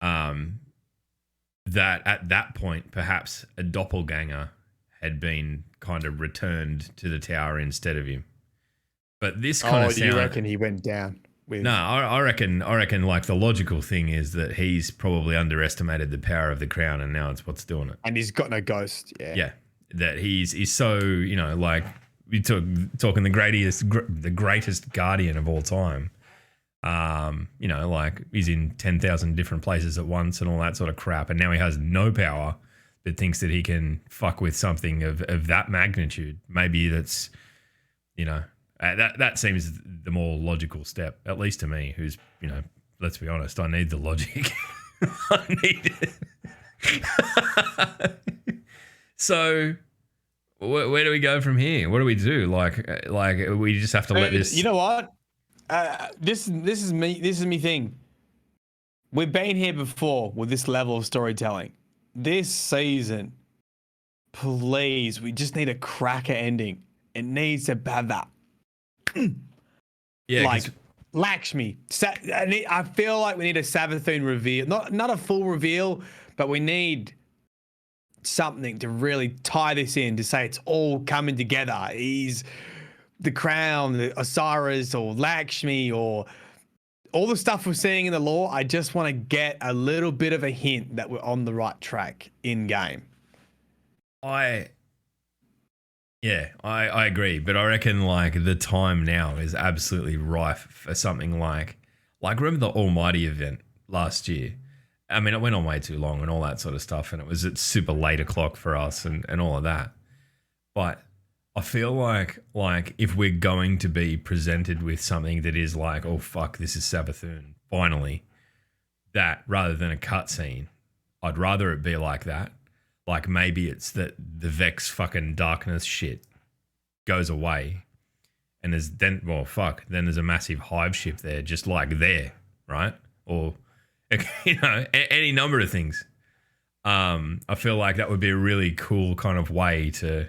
that at that point, perhaps a doppelganger had been kind of returned to the tower instead of him. But this kind of you reckon he went down? No, I reckon like the logical thing is that he's probably underestimated the power of the crown, and now it's what's doing it. And he's got no ghost. Yeah, that he's so, you know, like we talking the greatest guardian of all time. You know, like he's in 10,000 different places at once and all that sort of crap, and now he has no power, but thinks that he can fuck with something of that magnitude. Maybe that's, you know. That seems the more logical step, at least to me, who's, you know, let's be honest, I need the logic. I need it. So where do we go from here? What do we do? Like we just have to let this... You know what? This is me thing. We've been here before with this level of storytelling. This season, please, we just need a cracker ending. It needs to have that. Yeah, like Lakshmi. I feel like we need a Savathun reveal, not a full reveal, but we need something to really tie this in to say it's all coming together. He's the crown, the Osiris, or Lakshmi, or all the stuff we're seeing in the lore. I just want to get a little bit of a hint that we're on the right track in game. I agree, but I reckon like the time now is absolutely rife for something like remember the Almighty event last year? I mean, it went on way too long and all that sort of stuff, and it was at super late o'clock for us and all of that. But I feel like if we're going to be presented with something that is like, oh fuck, this is Savathun, finally, that rather than a cutscene, I'd rather it be like that. Like maybe it's that the Vex fucking darkness shit goes away, and then there's a massive hive ship there, just like there, right? Or, you know, any number of things. I feel like that would be a really cool kind of way to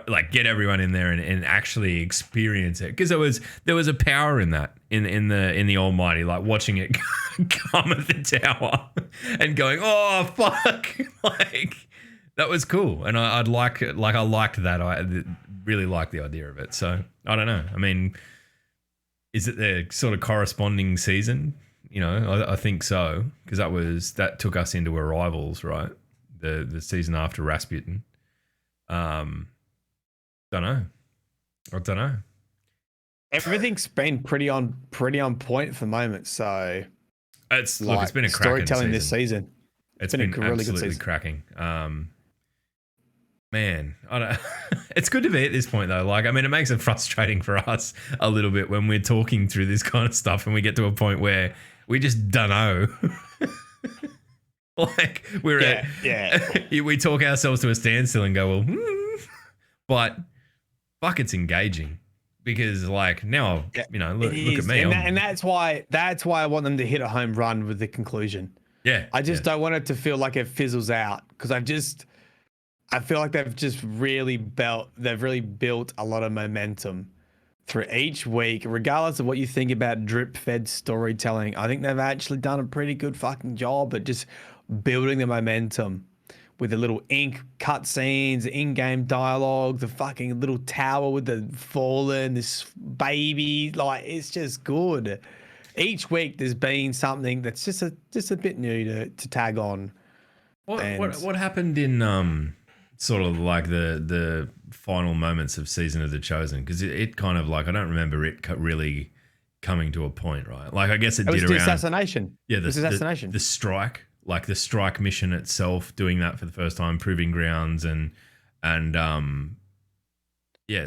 like get everyone in there and actually experience it, because there was a power in that in the Almighty, like watching it come at the tower and going, oh fuck, like that was cool, and I liked that. I really liked the idea of it. So I don't know. I mean, is it the sort of corresponding season? You know, I think so, because that took us into Arrivals, right? The season after Rasputin. I don't know. Everything's been pretty on point for the moment. So it's been a cracking storytelling this season. It's been a really good season. Cracking. Man, I don't. It's good to be at this point though. Like, I mean, it makes it frustrating for us a little bit when we're talking through this kind of stuff and we get to a point where we just don't know. Like we talk ourselves to a standstill and go, well, but fuck, it's engaging, because like now, you know, look at me. And that's why I want them to hit a home run with the conclusion. Yeah. I just don't want it to feel like it fizzles out, because I feel like they've really built a lot of momentum through each week, regardless of what you think about drip-fed storytelling. I think they've actually done a pretty good fucking job at just building the momentum with the little ink cutscenes, the in-game dialogue, the fucking little tower with the fallen, this baby. Like, it's just good. Each week there's been something that's just a bit new to tag on. What happened in sort of like the final moments of Season of the Chosen? Because it kind of like, I don't remember it really coming to a point, right? Like, I guess it did was the around assassination. Yeah, the assassination. The strike. Like the strike mission itself, doing that for the first time, proving grounds, and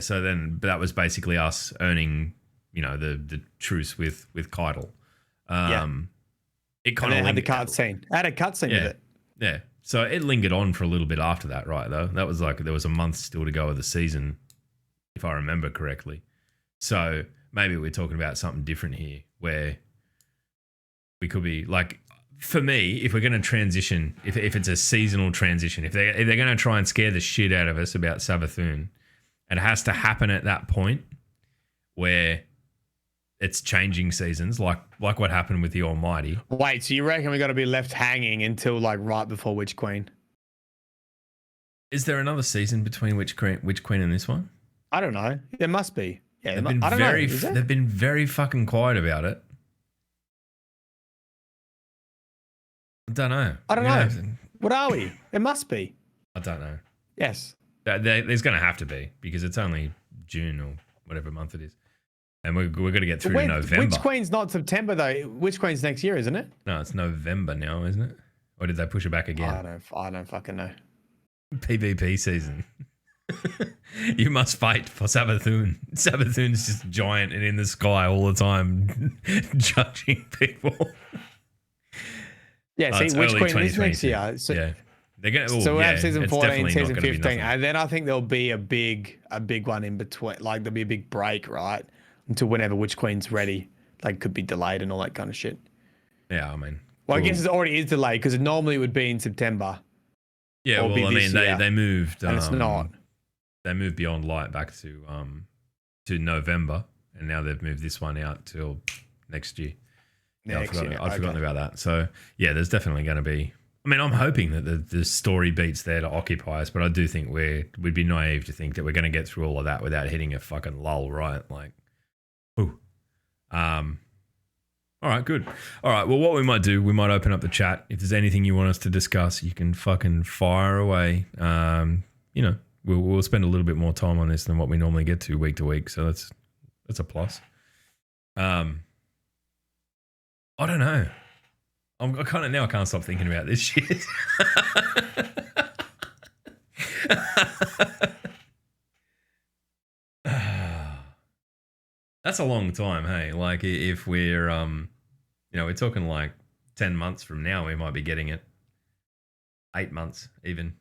so then that was basically us earning, you know, the truce with Keitel. It kind of had the cutscene. I had a cutscene with it. Yeah. So it lingered on for a little bit after that, right? Though that was like there was a month still to go of the season, if I remember correctly. So maybe we're talking about something different here, where we could be like. For me, if we're going to transition, if it's a seasonal transition, if they're going to try and scare the shit out of us about Savathun, it has to happen at that point where it's changing seasons, like what happened with the Almighty. Wait, so you reckon we got to be left hanging until like right before Witch Queen? Is there another season between Witch Queen and this one? I don't know. There must be. Yeah, They've been I don't very know. Is there? they've been very fucking quiet about it. I don't know. I don't know. What are we? There must be. I don't know. Yes. There's going to have to be because it's only June or whatever month it is. And we're going to get through to November. Witch Queen's not September, though. Witch Queen's next year, isn't it? No, it's November now, isn't it? Or did they push it back again? I don't fucking know. PvP season. You must fight for Sabathun. Sabathun's just giant and in the sky all the time, judging people. Yeah, see, Witch Queen is next year. So, yeah. They're gonna, so we'll have season 14, season 15, and then I think there'll be a big one in between. Like there'll be a big break, right? Until whenever Witch Queen's ready. Like could be delayed and all that kind of shit. Yeah, I mean. Well, I guess it already is delayed because normally it would be in September. Yeah, well, I mean, they moved. And it's not. They moved Beyond Light back to November, and now they've moved this one out till next year. I'd forgotten about that. So yeah, there's definitely going to be. I mean, I'm hoping that the story beats there to occupy us, but I do think we'd be naive to think that we're going to get through all of that without hitting a fucking lull, right? Like, ooh. All right, good. All right, well, what we might do, we might open up the chat. If there's anything you want us to discuss, you can fucking fire away. You know, we'll spend a little bit more time on this than what we normally get to week, so that's a plus. I don't know. I can't stop thinking about this shit. That's a long time, hey. Like if we're we're talking like 10 months from now, we might be getting it. 8 months even.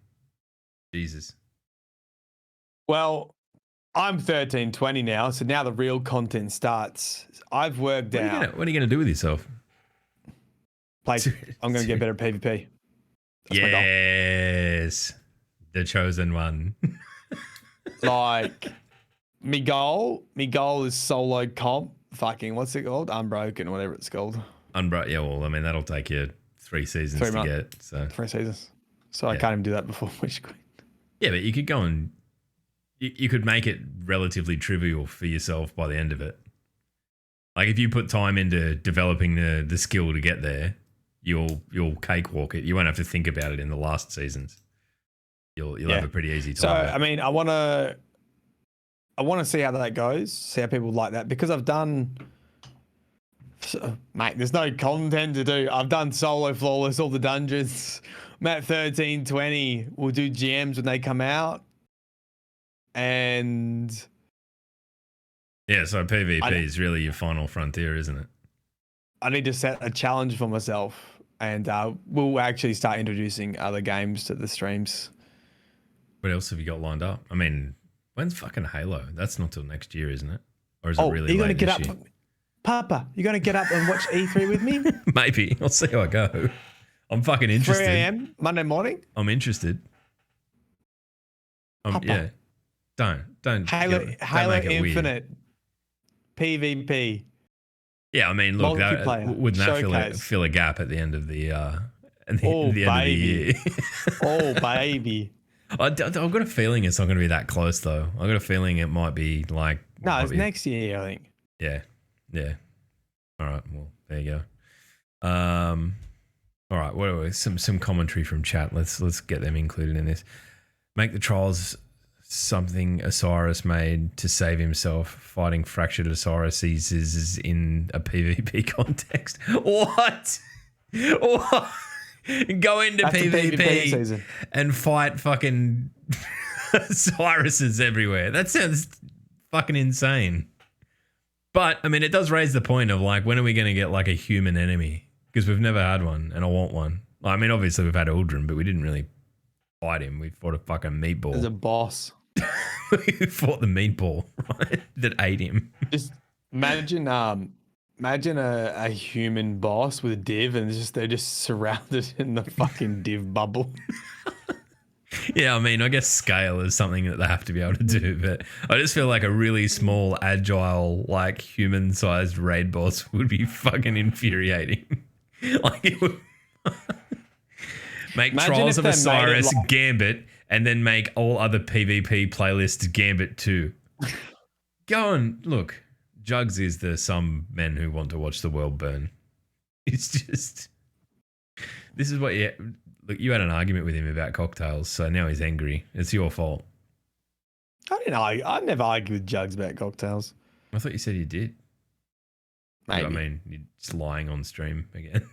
Jesus. Well, I'm 1320 now, so now the real content starts. I've worked out. What are you going to do with yourself? I'm going to get better at PvP. That's yes. The chosen one. Like, my goal is solo comp. Fucking, what's it called? Unbroken, whatever it's called. Yeah, well, I mean, that'll take you 3 seasons to get. So 3 seasons. So yeah. I can't even do that before Witch Queen. Yeah, but you could go and you could make it relatively trivial for yourself by the end of it. Like if you put time into developing the skill to get there, you'll cakewalk it. You won't have to think about it in the last seasons. You'll have a pretty easy time. So I mean, I want to see how that goes. See how people like that because I've done. Mate, there's no content to do. I've done solo flawless, all the dungeons. I'm at 1320. We'll do GMs when they come out. And yeah, so PvP is really your final frontier, isn't it? I need to set a challenge for myself, and we'll actually start introducing other games to the streams. What else have you got lined up? I mean, when's fucking Halo? That's not till next year, isn't it? Or is it really late this year? Papa, you going to get up and watch E3 with me? Maybe. I'll see how I go. I'm fucking interested. 3 a.m. Monday morning? I'm interested. Yeah. Don't Halo make it Infinite. weird. PvP. Yeah, I mean, look, wouldn't that fill a gap at the end of the end of the year? Oh, baby. I've got a feeling it's not going to be that close, though. I've got a feeling it might be like... No, it's next year, I think. Yeah. All right, well, there you go. All right, what are we? Some commentary from chat. Let's get them included in this. Make the trials something Osiris made to save himself. Fighting fractured Osiris is in a PvP context. What? Go into PvP and fight fucking Osiris's everywhere. That sounds fucking insane. But, I mean, it does raise the point of, like, when are we going to get, like, a human enemy? Because we've never had one, and I want one. I mean, obviously, we've had Uldren, but we didn't really fight him. We fought a fucking meatball. There's a boss. We fought the meatball, right? That ate him. Just imagine a human boss with a div, and they're just surrounded in the fucking div bubble. Yeah, I mean, I guess scale is something that they have to be able to do, but I just feel like a really small, agile, like human-sized raid boss would be fucking infuriating. Like it would make Trials of Osiris, Gambit, and then make all other PvP playlists Gambit 2. Go on, look. Jugs is the some men who want to watch the world burn. It's just... This is what you... Look, you had an argument with him about cocktails, so now he's angry. It's your fault. I never argue with Jugs about cocktails. I thought you said you did. Maybe. I mean, you're just lying on stream again.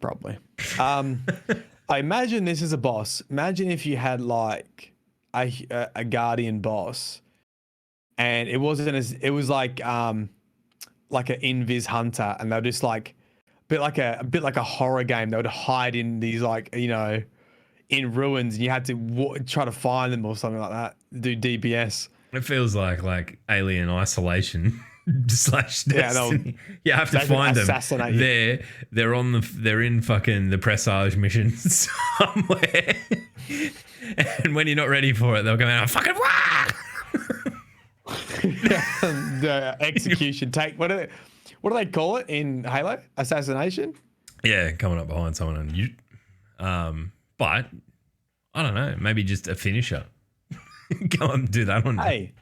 Probably. I imagine this is a boss. Imagine if you had like a guardian boss, and it wasn't as it was like an invis hunter, and they're just like a bit like a horror game. They would hide in these in ruins, and you had to try to find them or something like that. Do DPS. It feels like Alien Isolation / Destiny. You have to find them. They're in fucking the presage mission somewhere. And when you're not ready for it, they'll come out and fucking the execution take. What do they call it in Halo? Assassination? Yeah, coming up behind someone and you. But I don't know. Maybe just a finisher. Go and do that one. Hey,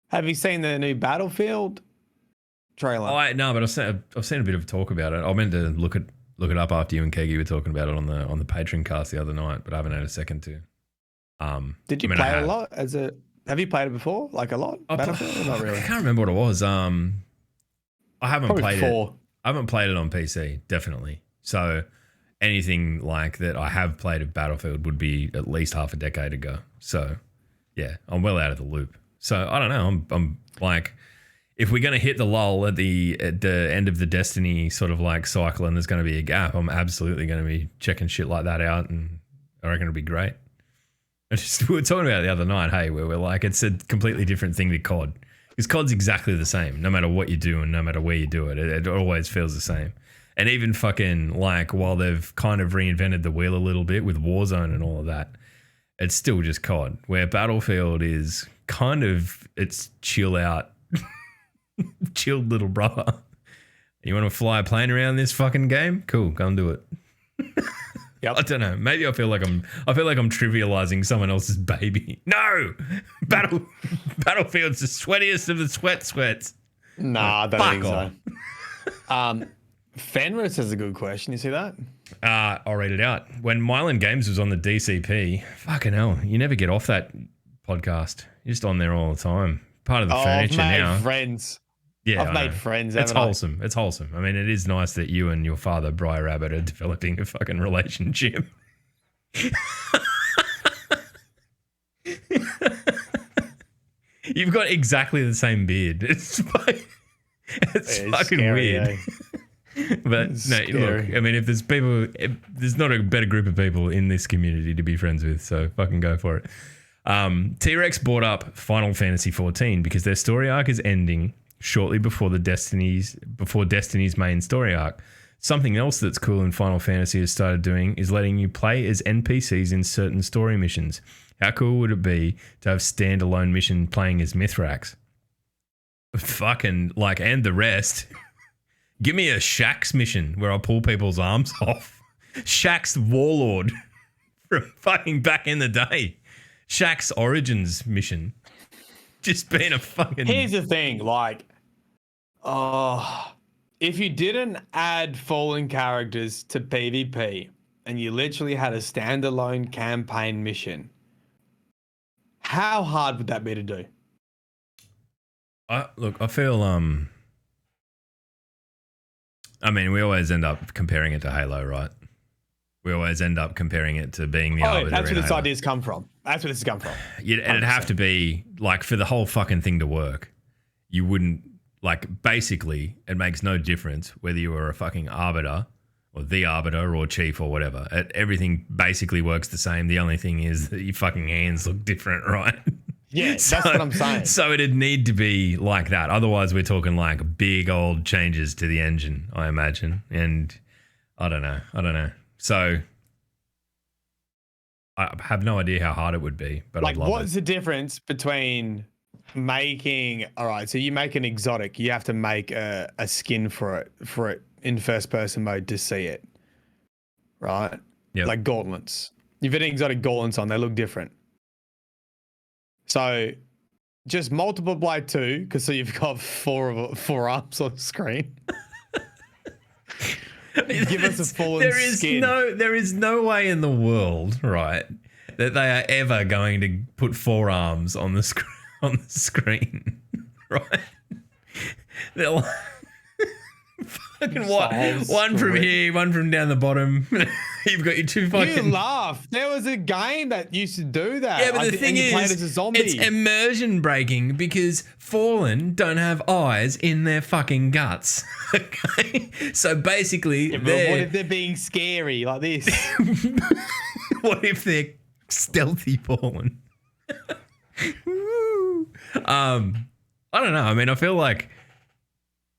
have you seen the new Battlefield trailer? No, but I've seen a bit of talk about it. I meant to look it up after you and Kegi were talking about it on the Patreon cast the other night, but I haven't had a second to. Did you play it a lot? Have you played it before? Like a lot? Battlefield? Not really. I can't remember what it was. I haven't Probably played 4. it. I haven't played it on PC, definitely. So anything like that I have played of Battlefield would be at least half a decade ago. So yeah, I'm well out of the loop. So I don't know. I'm like, if we're going to hit the lull at the end of the Destiny sort of like cycle and there's going to be a gap, I'm absolutely going to be checking shit like that out, and I reckon it'll be great. We were talking about it the other night, hey, where we're like, it's a completely different thing to COD. Because COD's exactly the same, no matter what you do and no matter where you do it. It always feels the same. And even fucking like while they've kind of reinvented the wheel a little bit with Warzone and all of that, it's still just COD. Where Battlefield is kind of, it's chill out, chilled little brother. You want to fly a plane around this fucking game? Cool, go and do it. Yep. I don't know. Maybe I feel like I'm trivializing someone else's baby. No, Battlefield's the sweatiest of the sweats. Nah, I don't think so. Fenris has a good question. You see that? I'll read it out. When Mylan Games was on the DCP, fucking hell, you never get off that podcast. You're just on there all the time. Part of the furniture I've made now. Friends. Yeah, I've made friends. It's wholesome. It's wholesome. I mean, it is nice that you and your father, Briar Rabbit, are developing a fucking relationship. You've got exactly the same beard. It's fucking scary, weird. Eh? But no, look, I mean, if there's not a better group of people in this community to be friends with, so fucking go for it. T-Rex brought up Final Fantasy XIV because their story arc is ending shortly before Destiny's main story arc. Something else that's cool in Final Fantasy has started doing is letting you play as NPCs in certain story missions. How cool would it be to have standalone mission playing as Mithrax? Fucking like, and the rest. Give me a Shaxx mission where I pull people's arms off. Shaxx Warlord from fucking back in the day. Shaxx Origins mission. Just being a fucking... Here's the thing, like, if you didn't add fallen characters to PvP and you literally had a standalone campaign mission, how hard would that be to do? Look, I feel... I mean, we always end up comparing it to Halo, right? We always end up comparing it to being the Arbiter. That's where this Halo. idea's come from. That's where this has come from. And it'd have to be, like, for the whole fucking thing to work, you wouldn't, like, basically, it makes no difference whether you were a fucking Arbiter or the Arbiter or Chief or whatever. Everything basically works the same. The only thing is that your fucking hands look different, right? Yeah, that's what I'm saying. So it'd need to be like that. Otherwise, we're talking like big old changes to the engine, I imagine. And I don't know. So I have no idea how hard it would be, but like, I'd love what's the difference between making... All right, so you make an exotic. You have to make a skin for it in first-person mode to see it, right? Yeah. Like gauntlets. You've got exotic gauntlets on. They look different. So just multiple by 2, because so you've got four arms on the screen. Give us a fallen skin. There is no way in the world, right, that they are ever going to put 4 arms on the screen, right? They're like, fucking one from here, one from down the bottom. You've got your 2 fucking. You laugh. There was a game that used to do that. Yeah, but the thing is, played as a zombie. it's immersion breaking because Fallen don't have eyes in their fucking guts. Okay, so basically, what if they're being scary like this? What if they're stealthy Fallen? I don't know. I mean, I feel like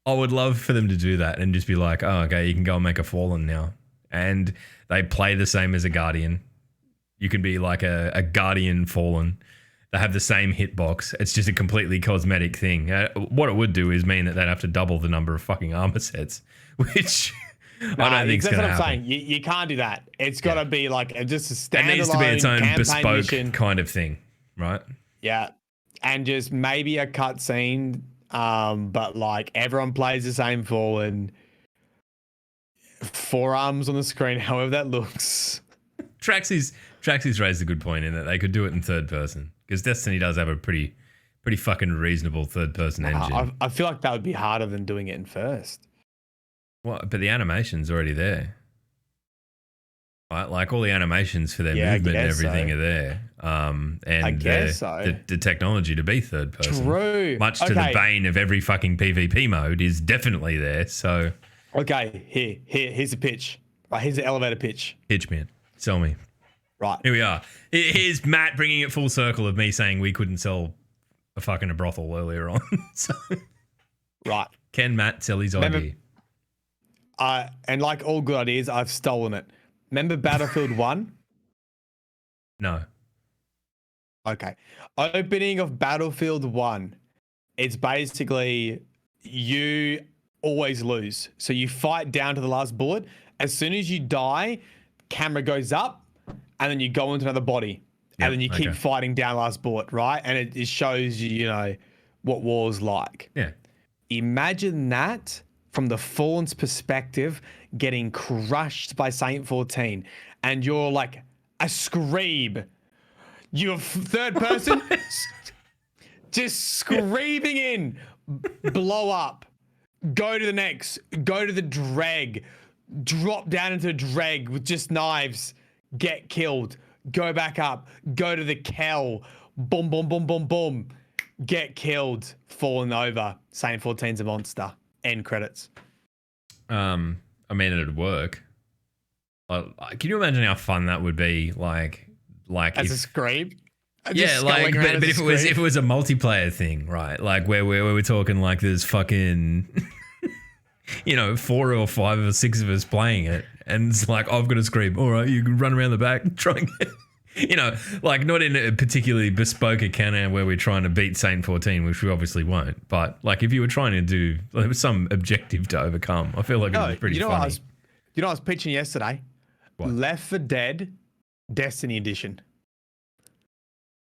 I would love for them to do that and just be like, oh, okay, you can go and make a Fallen now. And they play the same as a Guardian. You can be like a Guardian Fallen. They have the same hitbox. It's just a completely cosmetic thing. What it would do is mean that they'd have to double the number of fucking armor sets, which I don't think is going to happen. That's what I'm saying. You can't do that. It's got to be like just a standalone. It needs to be its own bespoke mission. kind of thing, right? Yeah. And just maybe a cutscene, but like everyone plays the same Fallen. 4 arms on the screen, however that looks. Traxy's raised a good point in that they could do it in third person because Destiny does have a pretty fucking reasonable third person engine. I feel like that would be harder than doing it in first. But the animation's already there. Right? Like all the animations for their movement and everything are there. And I guess the technology to be third person. True. Much to the bane of every fucking PvP mode is definitely there. So okay, here's the pitch. Right, here's the elevator pitch. Pitch, man. Sell me. Right. Here we are. Here's Matt bringing it full circle of me saying we couldn't sell a brothel earlier on. So, right. Can Matt sell his idea? And like all good ideas, I've stolen it. Remember Battlefield 1? No. Okay. Opening of Battlefield 1. It's basically you always lose. So you fight down to the last bullet. As soon as you die, camera goes up and then you go into another body. And then you keep fighting down last bullet, right? And it shows you, what war's like. Yeah. Imagine that from the Fallen's perspective, getting crushed by Saint 14, and you're like a scream. You're third person, just screaming in, blow up, go to the next, go to the dreg, drop down into the dreg with just knives, get killed, go back up, go to the Kell, boom, boom, boom, boom, boom, get killed, falling over. Saint 14's a monster. End credits. I mean, it'd work. Can you imagine how fun that would be? Like as a scream. Yeah, like, but if it was a multiplayer thing, right? Like where we're talking like there's fucking, 4 or 5 or 6 of us playing it, and it's like I've got to scream. All right, you can run around the back, try and get. Like not in a particularly bespoke encounter where we're trying to beat Saint 14, which we obviously won't. But like if you were trying to do there was some objective to overcome, I feel like it was pretty funny. What I was pitching yesterday? What? Left 4 Dead Destiny Edition.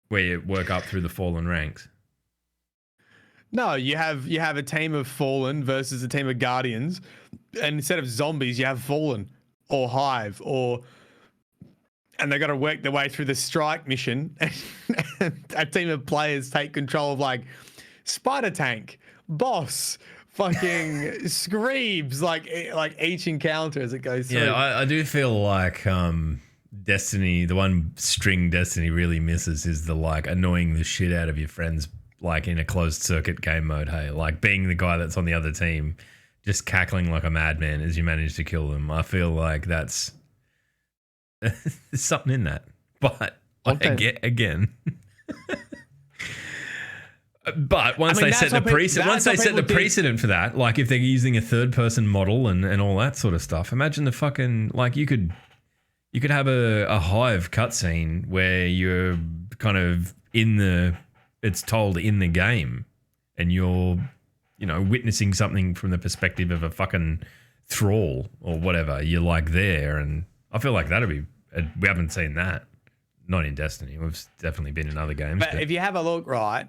Where you work up through the Fallen ranks. No, you have a team of Fallen versus a team of Guardians, and instead of zombies, you have Fallen or Hive and they got to work their way through the strike mission. And a team of players take control of like Spider Tank, Boss, fucking Screams, like each encounter as it goes through. Yeah, I do feel like Destiny, the one string Destiny really misses is the like annoying the shit out of your friends, like in a closed circuit game mode. Hey, like being the guy that's on the other team, just cackling like a madman as you manage to kill them. I feel like that's there's something in that, but again. But once they set the precedent for that, like if they're using a third person model and all that sort of stuff, imagine the fucking like you could have a Hive cutscene where you're kind of it's told in the game, and you're witnessing something from the perspective of a fucking thrall or whatever. You're like there, and I feel like that'd be. We haven't seen that. Not in Destiny. We've definitely been in other games. But if you have a look, right,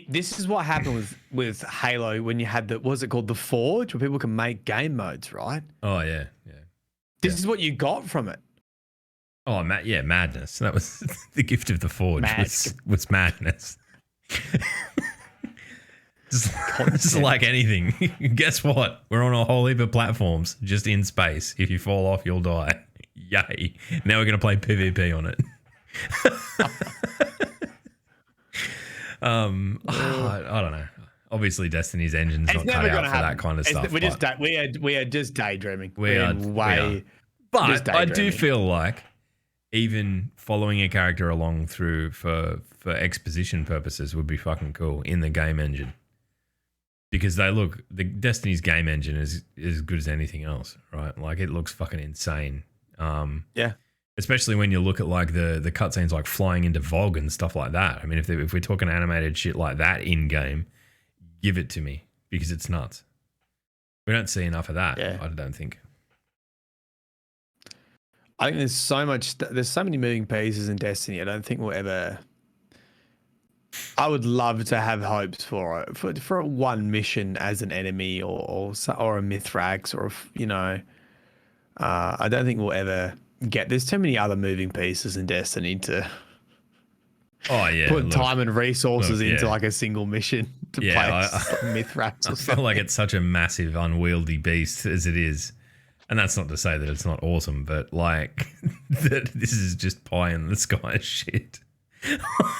this is what happened with Halo when you had what's it called, the Forge, where people can make game modes, right? Oh yeah. This is what you got from it. Oh, madness. That was the gift of the Forge. Was madness. just like anything. Guess what? We're on a whole heap of platforms just in space. If you fall off, you'll die. Yay. Now we're going to play PvP on it. I don't know. Obviously, Destiny's engine's not cut out for that kind of stuff. We are just daydreaming. We are. But I do feel like even following a character along through for exposition purposes would be fucking cool in the game engine. Because the Destiny's game engine is as good as anything else, right? Like it looks fucking insane. Yeah. Especially when you look at like the cutscenes like flying into Vogue and stuff like that. I mean, if we're talking animated shit like that in game, give it to me because it's nuts. We don't see enough of that. Yeah. I don't think. I think there's so many moving pieces in Destiny. I don't think we'll ever. I would love to have hopes for one mission as an enemy or a Mithrax or I don't think we'll ever get. There's too many other moving pieces in Destiny to. Oh yeah, put time and resources into like a single mission to play Mithrax. I feel like it's such a massive, unwieldy beast as it is. And that's not to say that it's not awesome, but like that this is just pie in the sky shit.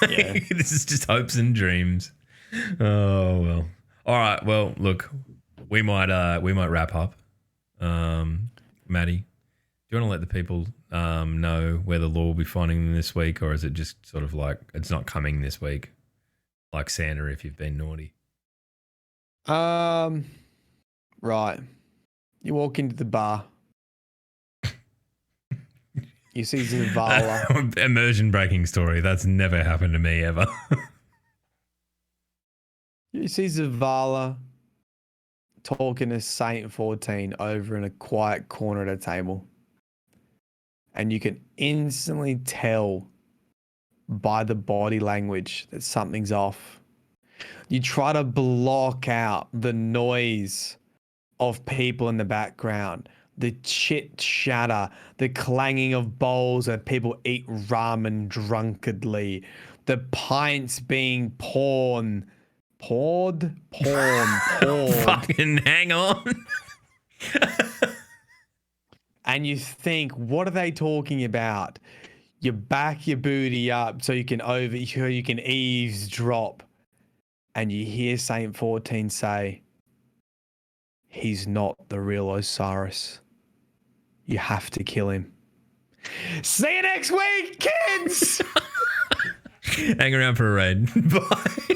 This is just hopes and dreams. Oh well. All right. Well, look, we might wrap up. Maddie, do you want to let the people know where the law will be finding them this week, or is it just sort of like it's not coming this week, like Santa if you've been naughty? Right. You walk into the bar. You see Zavala. Immersion breaking story. That's never happened to me ever. You see Zavala talking to Saint 14 over in a quiet corner at a table. And you can instantly tell by the body language that something's off. You try to block out the noise of people in the background, the chit chatter, the clanging of bowls as people eat ramen drunkenly, the pints being poured. Fucking hang on. And you think, what are they talking about? You back your booty up so you can eavesdrop, and you hear Saint 14 say, "He's not the real Osiris. You have to kill him." See you next week, kids! Hang around for a raid. Bye.